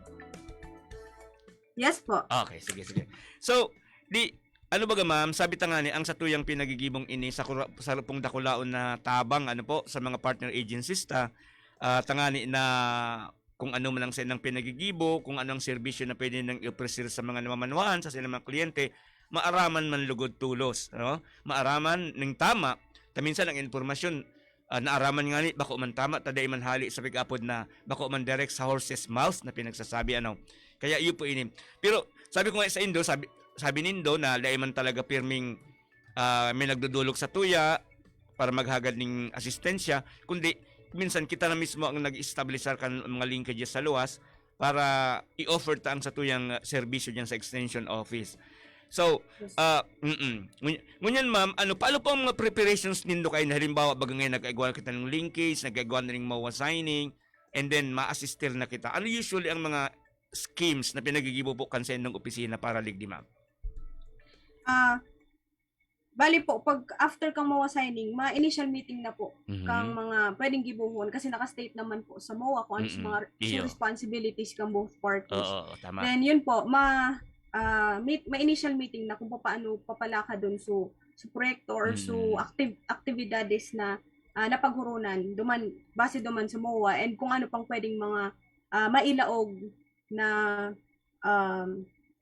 Yes po. Okay, sige. So, ano ba ma'am, sabi ta nga ni, ang satuyang pinagigibong ini sa pong dakulaon na tabang, sa mga partner agencies tangani na kung ano man ang sa inang pinagigibo, kung anong serbisyo na pwede nang i-offer sa mga namamanwaan, sa silang mga kliyente, maaraman man lugod tulos, maaraman ng tama, minsan ang informasyon, naaraman nga ni, bako man tama, taday man hali sa pag-apod na, bako man direct sa horse's mouth na pinagsasabi, kaya iyo po ini. Pero, sabi ko nga sa Indo, sabi nindo na dahil man talaga pirming may nagdudulog sa tuya para maghagad ng asistensya, kundi minsan kita na mismo ang nag-establishar kan mga linkages sa luwas para i-offer ta ang sa tuyang serbisyo diyan sa extension office. So, ngunyan ma'am, paano po ang mga preparations nindo kayo na halimbawa baga ngayon nag-agawa kita ng linkage, nag-agawa na rin MOA signing, and then ma-assistir na kita. Ano usually ang mga schemes na pinagigibo po kansa ng opisina para ligdi ma'am? Bali po, pag after kang MOA signing, initial meeting na po kang mga pwedeng gibuhon kasi naka-state naman po sa MOA kung ano sa mga responsibilities kang both parties. Oo, tama. Then yun po, ma-initial meeting na kung paano papalaka dun sa proyekto or sa aktibidades na napaghurunan, base duman sa MOA, and kung ano pang pwedeng mga mailaog na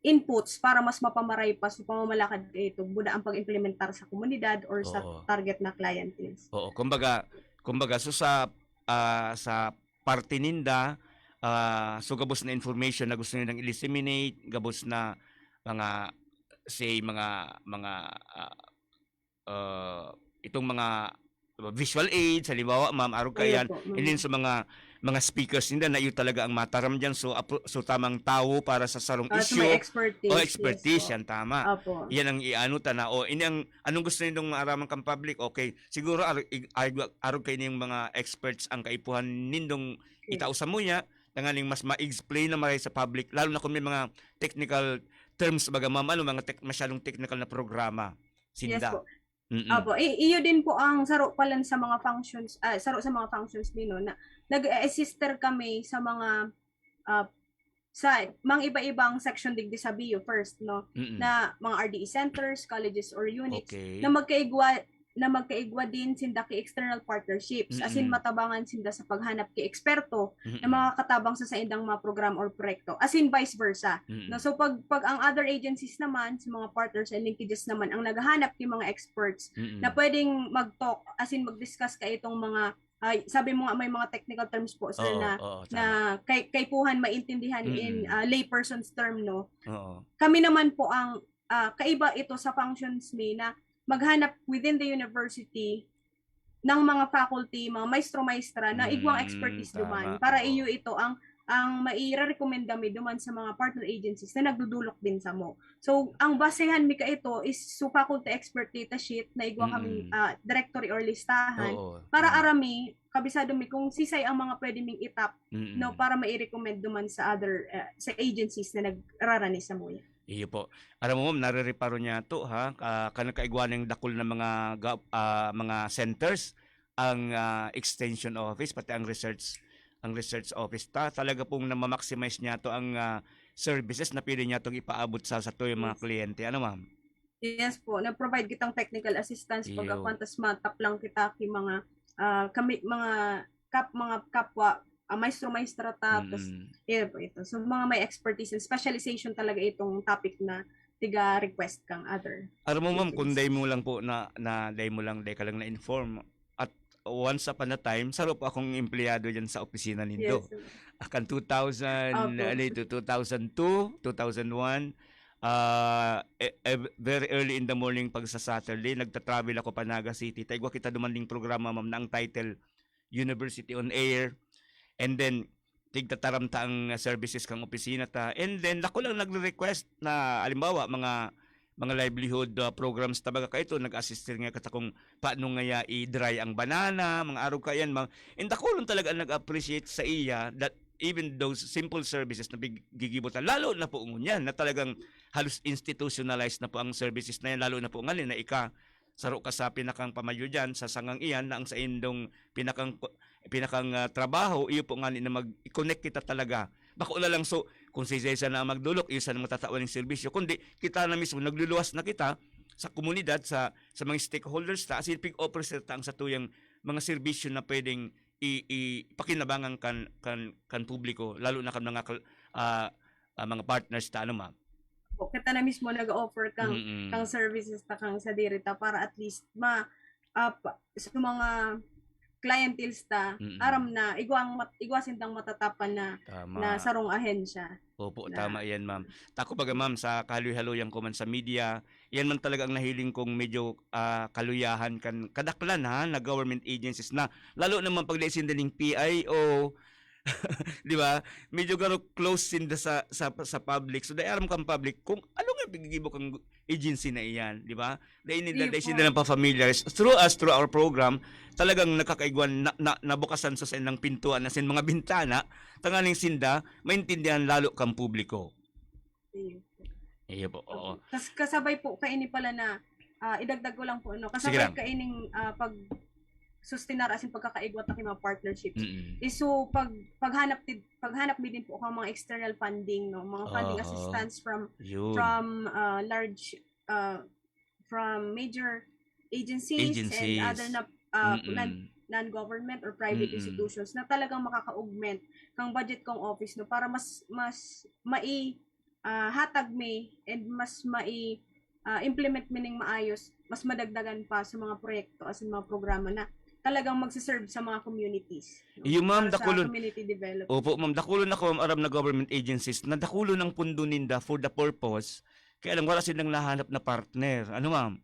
inputs para mas mapamaray pa sa pamamalakad ito buda ang pag-implementar sa komunidad or sa target na clientele. Oo, kumbaga so sa parte ninda, so gabos na information na gusto nilang i-disseminate, gabos na mga itong mga visual aids, halimbawa ma'am, araw kayan, and then sa mga speakers nila na iyo talaga ang mataram dyan, so tamang tao para sa sarong issue. May expertise. Expertise, yan tama. Opo. Yan ang iano ta na, ini ang anong gusto nindong maaraman kang public, okay, siguro araw kayo niyong mga experts ang kaipuhan nindong itao sa muya, tangaling mas ma-explain na maray sa public, lalo na kung may mga technical terms, baga ma'am, masyadong technical na programa. Sinda. Yes po. Opo, iyo din po ang saro pala sa mga functions, din na nag-assister kami sa mga iba-ibang section digdi sa BU first, na mga RDE centers, colleges or units na magkaigwa na magkaigwa din sinda ki external partnerships, as in matabangan sinda sa paghanap ki eksperto na makakatabang sa indang mga program or proyekto, as in vice versa. No, so pag ang other agencies naman, sa mga partners and linkages naman, ang naghahanap ng mga experts na pwedeng mag-talk, as in mag-discuss ka itong mga sabi mo nga may mga technical terms po sir na kaypuhan maintindihan in layperson's term, no. Kami naman po ang kaiba ito sa functions ni na maghanap within the university ng mga faculty, mga maestro-maestra na igwang expertise duman para iyo ito ang maire-recommenda mi duman sa mga partner agencies na nagdudulok din sa mo. So ang basehan mi ka ito is so faculty expert data sheet na igwang kami directory or listahan para arami kabisado mi kung sisay ang mga pwede ming itap no para mai-recommend duman sa other sa agencies na nagrarani sa mo. Iyo po. Alam mo, nare-reparo niya to ha. Kanang kaigwan ng dakol na mga centers, ang extension office pati ang research office talaga pong na-maximize niya to ang services na pwede niya tong ipaabot sa to yung mga kliyente. Ano ma'am? Yes po, na-provide kitang technical assistance pag kwantas matap lang kita ki mga mga kapwa maestro-maestra tapos ito. So mga may expertise and specialization talaga itong topic na tiga request kang other. Alam mo ma'am, kung day mo lang po day ka lang na-inform at once upon a time, saro po akong empleyado dyan sa opisina nindo. Yes. Akan 2002, 2001, very early in the morning pag sa Saturday, nagta-travel ako pa Naga City. Taigwa kita dumanding programa ma'am na ang title University on Air. And then tigtataramta ang services kang opisina ta. And then ako lang nagre-request na halimbawa mga livelihood programs tabaga ka ito, nag-assist nga kata kung paano nga i-dry ang banana, mga araw ka yan. And ako lang talaga nag-appreciate sa iya that even those simple services na gigibutan, lalo na po ngunyan na talagang halos institutionalized na po ang services na yan, lalo na po ngalin na saro ka sa pinakang pamayo dyan, sa sangang iyan na ang sa indong pinakang trabaho, iyo po nga na mag-connect kita talaga. Bako na lang so, kung si Zeza na magdulok, iyo sa matatawan ng serbisyo, kundi kita na mismo, nagluluwas na kita sa komunidad, sa mga stakeholders ta, asin pig-offer ta ang sa tuyang mga serbisyo na pwedeng ipakinabangan kan publiko, lalo na kan mga partners ta, ano ma'am? Kita na mismo nag-offer kang services ta kang sa dirita para at least sa mga clienteles ta aram na igwasin tang matatapan na sarong ahensya. Opo, tama yan ma'am. Tako baga ma'am sa kaluy-haluyang ko man sa media, yan man talaga ang nahiling kong medyo kaluyahan kadaklan ha na government agencies na lalo naman pag laisin din ng PIO di ba? Medyo garo close sin sa public. So aram kang public kung ano nga bigigibok ang agency na iyan, di ba? Dahil sila ng pa-familiar through our program, talagang nakakaigwan nabukasan sa ng pintuan na sin mga bintana, tanganing sinda, maintindihan lalo kang publiko. Iyo po, oo. Kasabay po kaini pala na idagdag ko lang po kasabay kaining pag sustinar asin pagkakaigwat ng mga partnerships. So paghanap mi din po ang mga external funding, no, mga funding assistance from large from major agencies and other non-government or private institutions na talagang makaka-augment kang budget kong office, no, para mas hatag mi and mas implement mi ning maayos, mas madagdagan pa sa mga proyekto as mga programa na talagang magsiserve sa mga communities. Yung ma'am, dakulon. Community development. Opo, ma'am, dakulon ako aram na government agencies na dakulon ng pundo ninda for the purpose. Kaya lang wala silang nahanap na partner. Ano ma'am?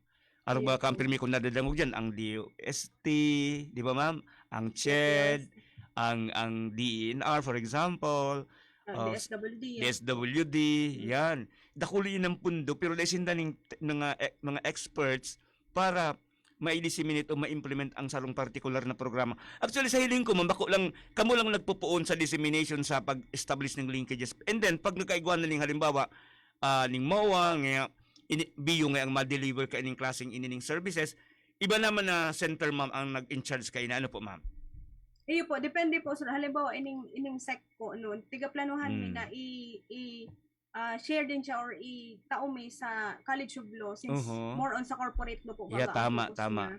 Aram ba kampirmi kung nadadangog dyan? Ang DOST, di ba ma'am? Ang CHED, ang DENR for example. DSWD, yan. Dakulon yun ng pundo pero laisin na ng mga experts para ma-disseminate o ma-implement ang sarong particular na programa. Actually, sa hiling ko, kamo lang nagpupuon sa dissemination sa pag-establish ng linkages. And then, pag nagkaiguan na ning halimbawa, ning MOA, BU nga ang ma-deliver ka ining klaseng inining services, iba naman na center ma'am ang nag-in-charge kayo na ano po ma'am? Iyo po, depende po. So, halimbawa, ining sec ko, tiga planuhan mi na share din siya or itaume sa College of Law since more on sa corporate law po Yeah, baga ang tama, focus tama. niya.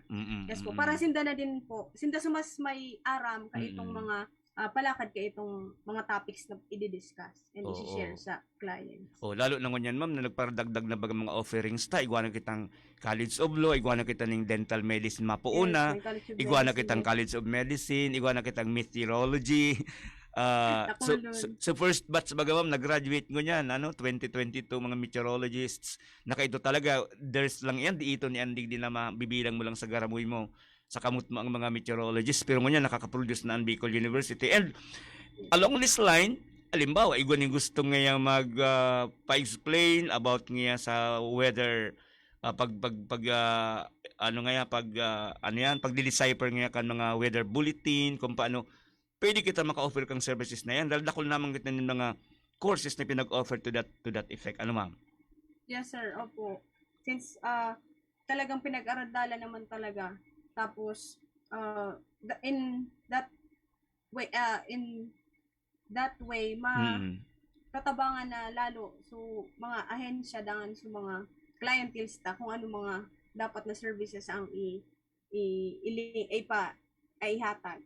Yes po, para sinda na din po. Sinda sumas may aram ka itong mga palakad ka itong mga topics na i-discuss and Oo. i-share sa clients. Lalo na ngunyan ma'am na nagparadagdag na baga mga offerings ta, igwa na kitang College of Law, igwa na kita ng Dental Medicine mapuuna, Yes, may College of igwa na Medicine, kitang yes. College of Medicine, igwa na kitang Meteorology. So first batch baga ma'am nag-graduate ngunyan 2022 mga meteorologists. Nakaito talaga there's lang yan di ito ni Andig din na mabibilang mo lang sa garamoy mo sa kamot mo ang mga meteorologists pero ngunyan nakaka-produce na ang Bicol University. And along this line, alimbawa, igwan yung gusto nga pa-explain about nga sa weather pag-decipher nga kan mga weather bulletin kung paano pwede kita maka-offer kang services na yan dahil dakol naman kita ng mga courses na pinag-offer to that effect. Ano ma'am? Yes sir, opo. Since talagang pinag-aradalan naman talaga. Tapos in that way tatabangan na lalo so mga ahensya dangan sa mga clienteles ta kung ano mga dapat na services ang ihatag.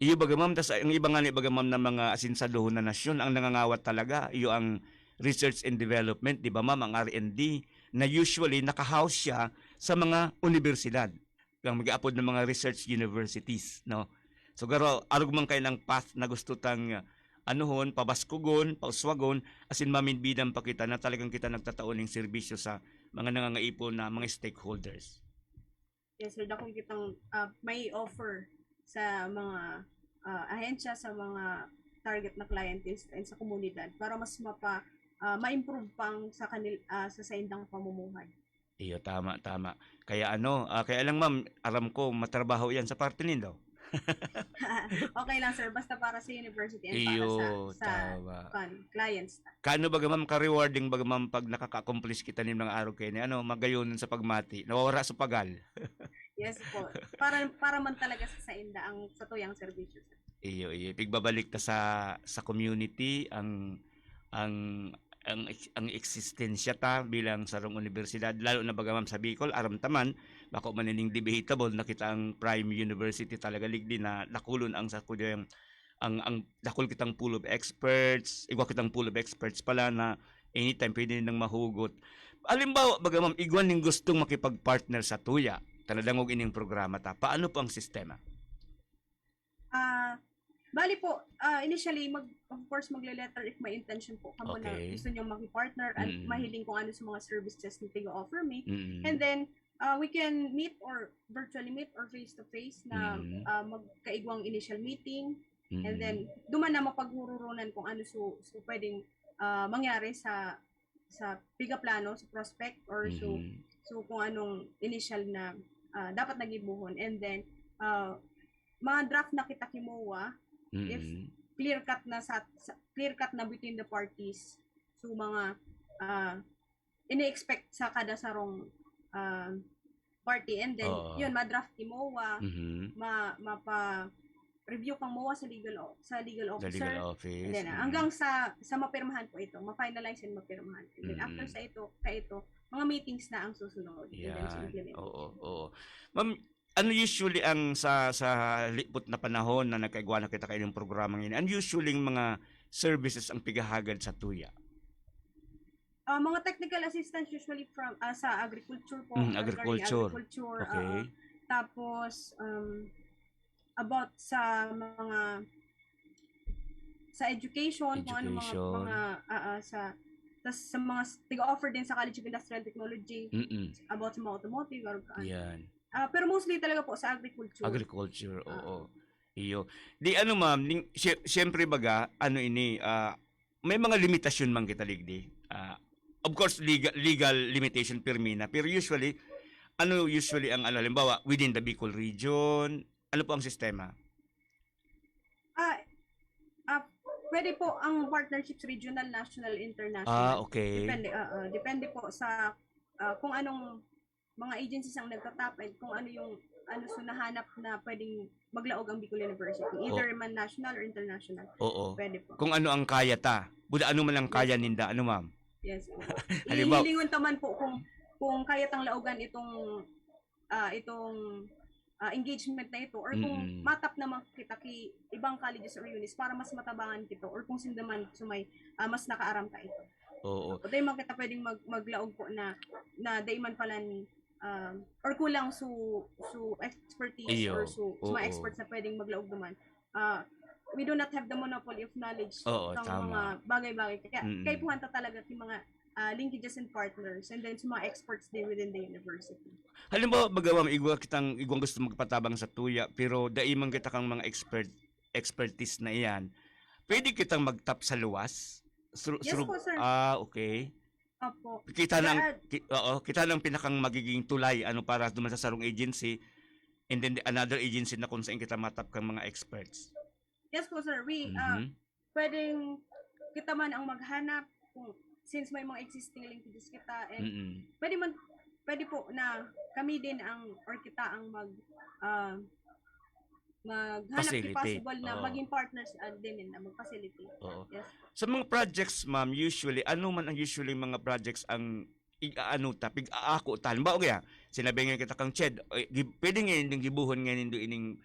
Iyo baga ma'am, tas ang iba nga ni baga ma'am na mga asinsadohon na nasyon ang nangangawat talaga, iyo ang research and development, di ba ma'am, ang R&D na usually nakahouse siya sa mga universidad, ang mag-aapod ng mga research universities, no? So garo arog man kay ng path na gusto tang pabaskugon, pauswagon, asin maminbidang pa kita na talagang kita nagtataon ng serbisyo sa mga nangangaipon na mga stakeholders. Yes sir, dakong kitang may offer sa mga ahensya, sa mga target na clients and sa komunidad para mas ma-improve pang sa indang pamumuhay. Iyo, tama. Kaya kaya lang ma'am, aram ko matrabaho yan sa parte nindo. Okay lang sir, basta para sa university and Iyo, para sa clients. Kaano baga ma'am ka-rewarding baga ma'am pag nakaka-accomplish kita ning mga araw kayo ni magayonon sa pagmati, nawawala sa pagal. Yes po. Para man talaga sa inda ang sa tuyang serbisyo. Iyo, pigbabalik ta sa community ang eksistensya ta bilang sarong universidad lalo na baga ma'am sa Bicol aram taman bako manining debatable na kita ang prime university talaga ligdi na nakulon ang sa kudang ang dakol kitang pool of experts, igwa kitang pool of experts pala na anytime pwede nang mahugot. Alimbawa baga ma'am igwan ning gustong makipag-partner sa tuya taladangog ining programa ta, paano po ang sistema? Bali po, initially, of course, magle-letter if may intention po kamo na gusto nyo maki-partner at mahiling kung ano sa mga services na tiga-offer me. And then, we can meet or virtually meet or face-to-face na magkaigwang initial meeting. And then, duman na mapaghururunan kung ano so pwedeng mangyari sa piga-plano, sa prospect, or so kung anong initial na dapat nagibuhon. And then, mga draft na kita kimuha, if clear cut na between the parties, so mga ini-expect sa kada sarong party, and then yun ma-draft kimuha, mapa-review kang muwa sa legal officer, and then hanggang sa mapirmahan po ito, ma-finalize and mapirmahan. And then after sa ito mga meetings na ang susunod. And then sa implement. Oo. Ma'am, ano usually ang sa lipot na panahon na nagkaigwa na kita kayo ng programa ngayon? Ano usually mga services ang pigahagad sa tuya? Mga technical assistance usually from sa agriculture po. Agriculture. Okay. Tapos about sa mga sa education. Kung ano mga sa mga tiga-offer din sa College of Industrial Technology about sa mga automotive or yan. Pero mostly talaga po sa agriculture. Agriculture, oo. Iyo. Di ma'am, siyempre baga, may mga limitasyon man kita ligdi. Of course, legal limitation permina. Pero usually ang halimbawa, within the Bicol region, ano po ang sistema? Pwede po ang partnerships regional, national, international. Okay. Depende po sa kung anong mga agencies ang nagtatap and kung ano yung nahanap na pwedeng maglaog ang Bicol University. Either man national or international. Oo. Pwede po. Kung ano ang kaya ta Buda ano man lang kaya ninda, ano ma'am? Yes po. Halimbawa- Ihilingon taman po kung kaya tang laugan itong engagement na ito, or kung matap naman kita ki ibang colleges or unis para mas matabangan kito, or kung sindaman sumay mas nakaaram ka ito. Oo. O dahil man kita pwedeng maglaog po na dayman pala ni or kulang su expertise Iyo. or su Oo. mga experts na pwedeng maglaog naman. We do not have the monopoly of knowledge Oo, ng tama. mga bagay-bagay. Kaya kay puhanta talaga yung mga linkages and partners, and then sa mga experts din within the university. Halimbawa, bagawam igwang gusto magpatabang sa tuya, pero daimang kita kang mga expertise na iyan. Pwede kitang magtap sa luwas? Yes po, sir. Okay. Opo. Kita ng pinakang magiging tulay ano para duman sa sarong agency, and then another agency na kung saan kita matap kang mga experts. Yes po, sir. We pwedeng kita man ang maghanap kung since may mga existing linkages kita, and pwede po na kami din ang or kita ang maghanap Facilitate. possible na Oo. maging partners din na mag-facilitate. Oo. Yes. Sa mga projects, ma'am, usually, ano man ang usually mga projects ang ano ta, pig-aako ta. Halimbawa kaya, sinabi nga kita kang Ched, pwede nga yung gibuhon nga nindo ining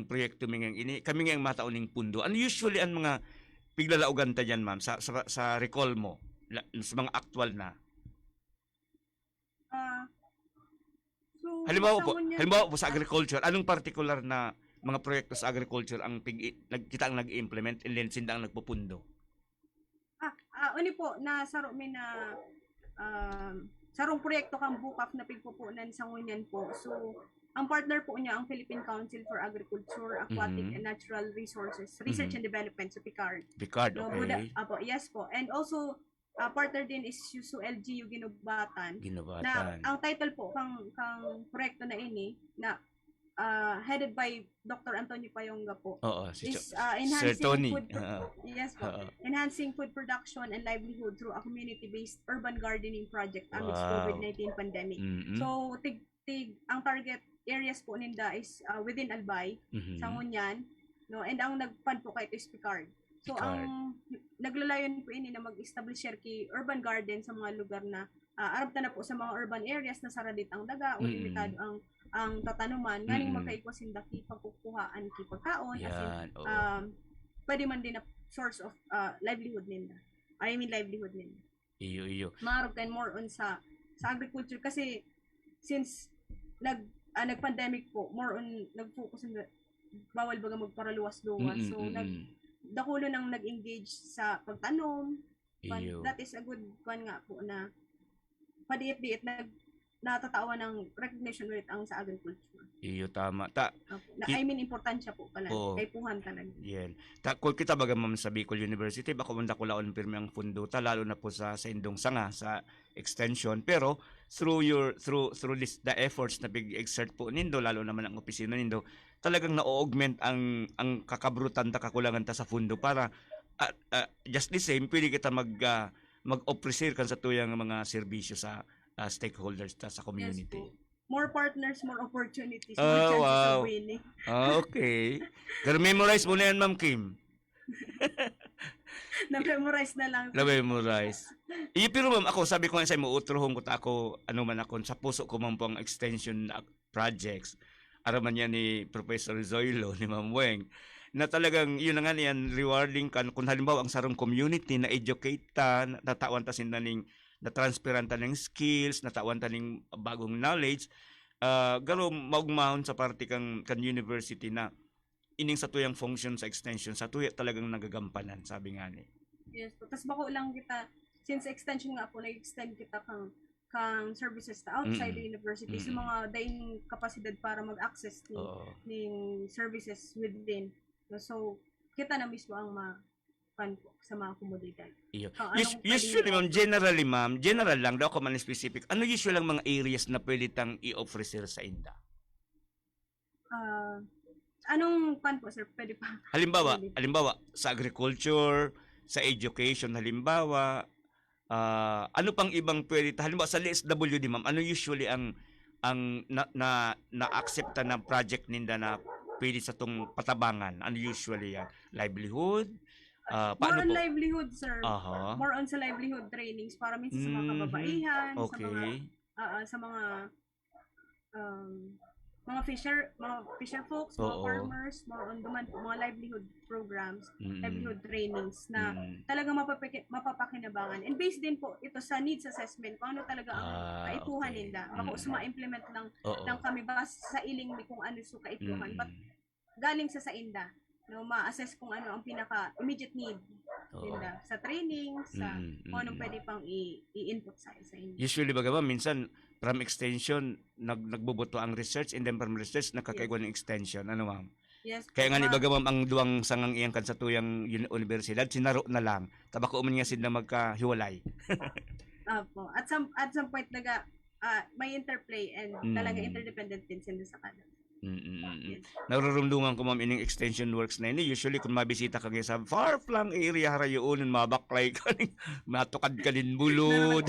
proyekto ini kami nga yung matauning pundo. Ano usually ang mga piglalaugan ta dyan, ma'am, sa recall mo, sa mga actual na? So, Halimbawa po sa agriculture, anong particular na mga proyekto sa agriculture ang kita ang nag-implement and then sinda ang nagpupundo? Uni po na saro mi na sarong proyekto kang bukak na pigpupunan sa ngunyan po. So ang partner po niya ang Philippine Council for Agriculture, Aquatic and Natural Resources, Research and Development, so PICARD. PICARD, okay. Yes po. And also partner din is Yusu LGU Ginubatan. Na ang title po kang proyekto na ini na headed by Dr. Antonio Payonga po. Oo, is Sir Tony. Yes po. Enhancing food production and livelihood through a community-based urban gardening project amidst COVID-19 pandemic. So ang target areas po ninda is within Albay, sa Ngunyan, no, and ang nagfund po kay is PICARD. So ang naglalayon po ini na mag-establish ki urban garden sa mga lugar na arab na po sa mga urban areas na saradit ang daga o limitado ang tatanuman nganing makaikwas indaki pagkukuhaan ki pagkaon as in pwede man din na source of livelihood ninda. Livelihood ninda. Iyo. Maarap kan more on sa agriculture kasi since nag-pandemic po, more on nag-focus on bawal baga magparaluwas-luwas. So dakulo nang nag-engage sa pagtanom. That is a good one nga po na padiit-diit natatawa ng recognition rate ang sa agriculture. Iyo, tama. Importansya po pala. Kay puhan talaga. Yan. Kung kita baga ma'am sa Bicol University, baka manda ko laon pirmi ang fundo ta, lalo na po sa Indong Sanga, sa extension. Pero through the efforts na big-exert po nindo, lalo naman ang opisina nindo, talagang na-augment ang kakabrutan ta, kakulangan ta sa fundo para just the same, pwede kita mag-offer kan sa tuyang mga serbisyo sa stakeholders ta sa community. Yes, more partners, more opportunities, more Oh, chances wow. of winning. Okay. Pero memorize mo na yan, Ma'am Kim. Na-memorize na lang. Na-memorize. Pero ma'am, ako, sabi ko nga sa mo, utrohong ko ta ako, ano man ako, sa puso ko man po ang extension projects. Araman yan ni Professor Zoilo, ni Ma'am Weng, na talagang, yun na nga niyan, rewarding kan, kung halimbawa ang sarong community na educate ta, natawan ta sinaning na transparent ng skills, natawan taning bagong knowledge, garo maugmahon sa parte kang university na ining sa tuyang function sa extension, sa tuya talagang nagagampanan, sabi nga ni. Yes po. Tapos bako lang kita, since extension nga po, nag-extend kita kang services ta outside the university, sa mga daing kapasidad para mag-access ng services within. So, kita na mismo ang po sa mga komunidad. Usually, ma'am, general lang, daw ako man specific, ano usually lang mga areas na pwede tang i-offer sa inda? Anong po, sir? Pwede pa? Halimbawa, sa agriculture, sa education, halimbawa, ano pang ibang pwede, halimbawa sa LSWD, ma'am, ano usually ang na-accepta na project ninda na pwede sa tong patabangan? Ano usually yan? Livelihood? Ah, More paano on po? livelihood, sir. Aha. More on sa livelihood trainings para minsan sa mga kababaihan, Okay. sa mga mga fisher folks, mga Oo. farmers, more on demand po, mga livelihood programs, Mm. livelihood trainings na Mm. talagang mapapakinabangan. And based din po ito sa needs assessment, kung ano talaga ang kaipuhan okay. nila. Baka ma-implement Oo. lang kami ba sa iling mi kung ano sa kaipuhan. But galing sa inda, no, ma-assess kung ano ang pinaka immediate need nila sa training, sa kung anong pwede pang i-input sa inyo. Usually baga ba, minsan from extension nagbubuto ang research and then from research nakakaigwa ng extension. Ano ma'am? Yes. Kaya nga ni baga ma'am ang duwang sangang iyang kan sa tuyang universidad sinaro na lang. Tabako man nga sila magkahiwalay. Apo. At some point may interplay and talaga interdependent din sila sa kanila. Narurumduman ko ma'am ining extension works na ini. Usually kung mabisita ka sa far-flung area harayoon mabaklay ka matukad ka din bulod.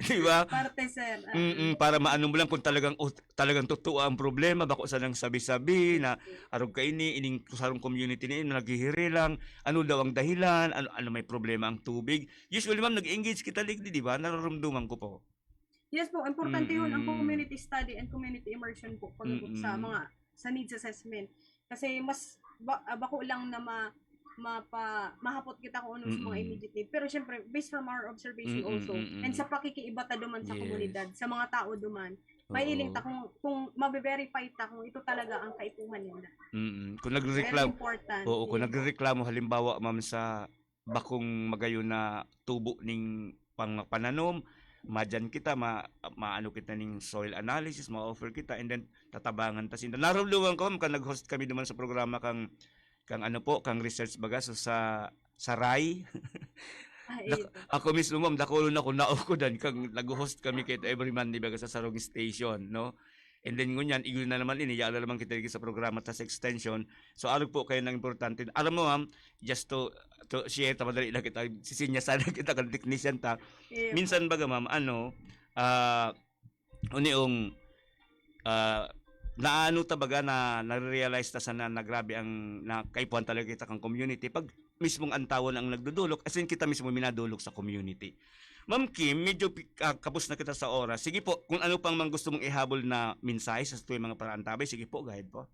Di ba? Parte sir. Para maano mo lang kung talagang totoo ang problema bako sa nang sabi-sabi na arog ka ining kusarong community ni naghihiri lang ano daw ang dahilan ano may problema ang tubig. Usually ma'am nag-engage kita ligdi di ba? Narurumduman ko po. Yes po, importante yun ang community study and community immersion po sa needs assessment. Kasi mas bako lang na mahapot kita kung ano sa mga immediate need. Pero syempre, based from our observation also, and sa pakikiibata duman sa komunidad, sa mga tao duman, may iling ta kung mabe-verify ta kung ito talaga ang kaipuhan nila. Kung nagrereklamo, Very important. kung nagrereklamo halimbawa ma'am sa bakong magayon na tubo ning pananom, madyan kita, maano kita ning soil analysis, ma-offer kita, and then tatabangan ta sinda. Naruluwan ko kan nag-host kami naman sa programa kang research baga sa RAI. Ako mismo ma'am dakulo na ko naukodan kang nag-host kami kay every Monday baga sa Sarong Station, no? And then ngunyan igul na naman ini yala naman kita sa programa ta sa extension. So alog po kayo nang importante. Alam mo ma'am, just to share ta madali lang kita sisinya sana kita kan technician ta. Minsan baga ma'am uniong naano ta baga na na-realize ta sana na grabe ang nakaipuan talaga kita kang community pag mismong antawon ang nagdudulok as in kita mismo minadulok sa community. Ma'am Kim, medyo kapos na kita sa oras. Sige po, kung ano pang gusto mong ihabol na mensahe sa tuwing mga parantabay, sige po, guide po.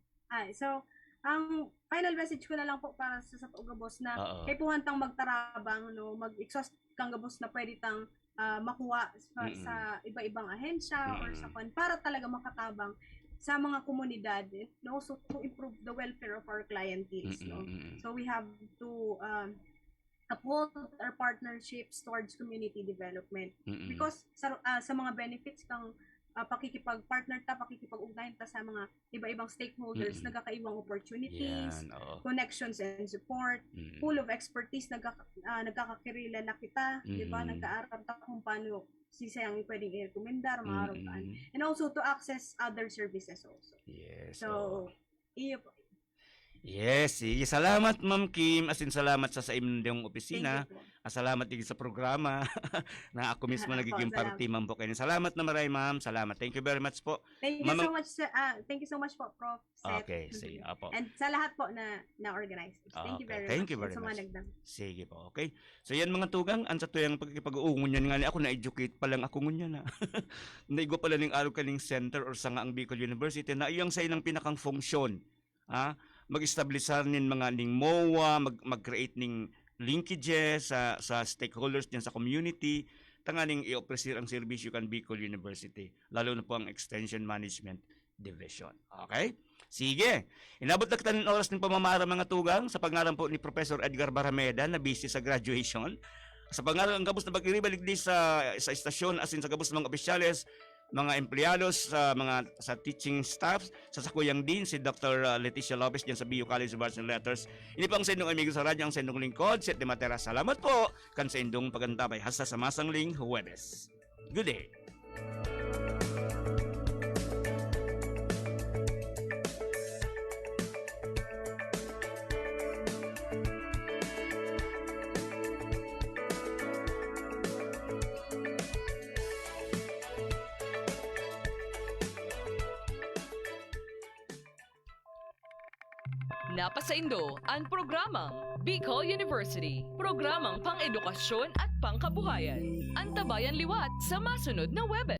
So, ang final message ko na lang po para sa gabos na kaipuhan tang magtarabang, no, mag-exhaust kang gabos na pwede tang makuha sa iba-ibang ahensya or sa para talaga makatabang sa mga komunidad, no, so to improve the welfare of our clienteles, no. So we have to uphold our partnerships towards community development because sa mga benefits kang pakikipag-partner ta, pakikipag-ugnayan ta sa mga iba-ibang stakeholders, nagkakaiwang opportunities, connections and support, pool of expertise, nagkakakilala kita, di ba? Nagkaaral ta kung paano sisayang pwedeng i-recomendar, maharutan. And also to access other services also. Yes. So, iyo po. Yes, sige. Salamat Ma'am Kim. As in, salamat sa inyong opisina. Salamat din sa programa na ako mismo nagiging party ma'am po kayo. Salamat na maray ma'am. Salamat. Thank you very much po. Thank you so much. Thank you so much po, Prof. Seth. Okay, sige. Apo. And sa lahat po na organize. Thank you very much. Thank you very much. Sumanagdang. Sige po, okay. So yan mga tugang, ang sa tuyang pagkipag-uungon yan nga ako na-educate pa lang ako ngunyan na. Naigo pala ning araw kaning center or sa nga ang Bicol University na iyang sa ilang pinakang funksyon. Mag-establishar nin mga ning MOA, mag-create ning linkages sa stakeholders diyan sa community, tanganing i-offer ang serbisyo kan Bicol University, lalo na po ang Extension Management Division. Okay? Sige. Inabot na kita ng oras ng pamamara mga tugang sa pangalan po ni Professor Edgar Barrameda na busy sa graduation. Sa pangalan ang gabos na pag-iribalik di sa istasyon asin sa gabos ng mga opisyales, mga empleados, sa teaching staffs, sa sakuyang din si Dr. Leticia Lopez diyan sa BU College of Arts and Letters. Ini pang sa inyong amigo sa radyo, ang sa inyong lingkod, Seth de Matera. Salamat po kan sa inyong pagantabay hasta sa masangling Huwebes. Good day. Napasaindo ang programang Bicol University, programang pang-edukasyon at pangkabuhayan. Antabayan liwat sa masunod na Webes.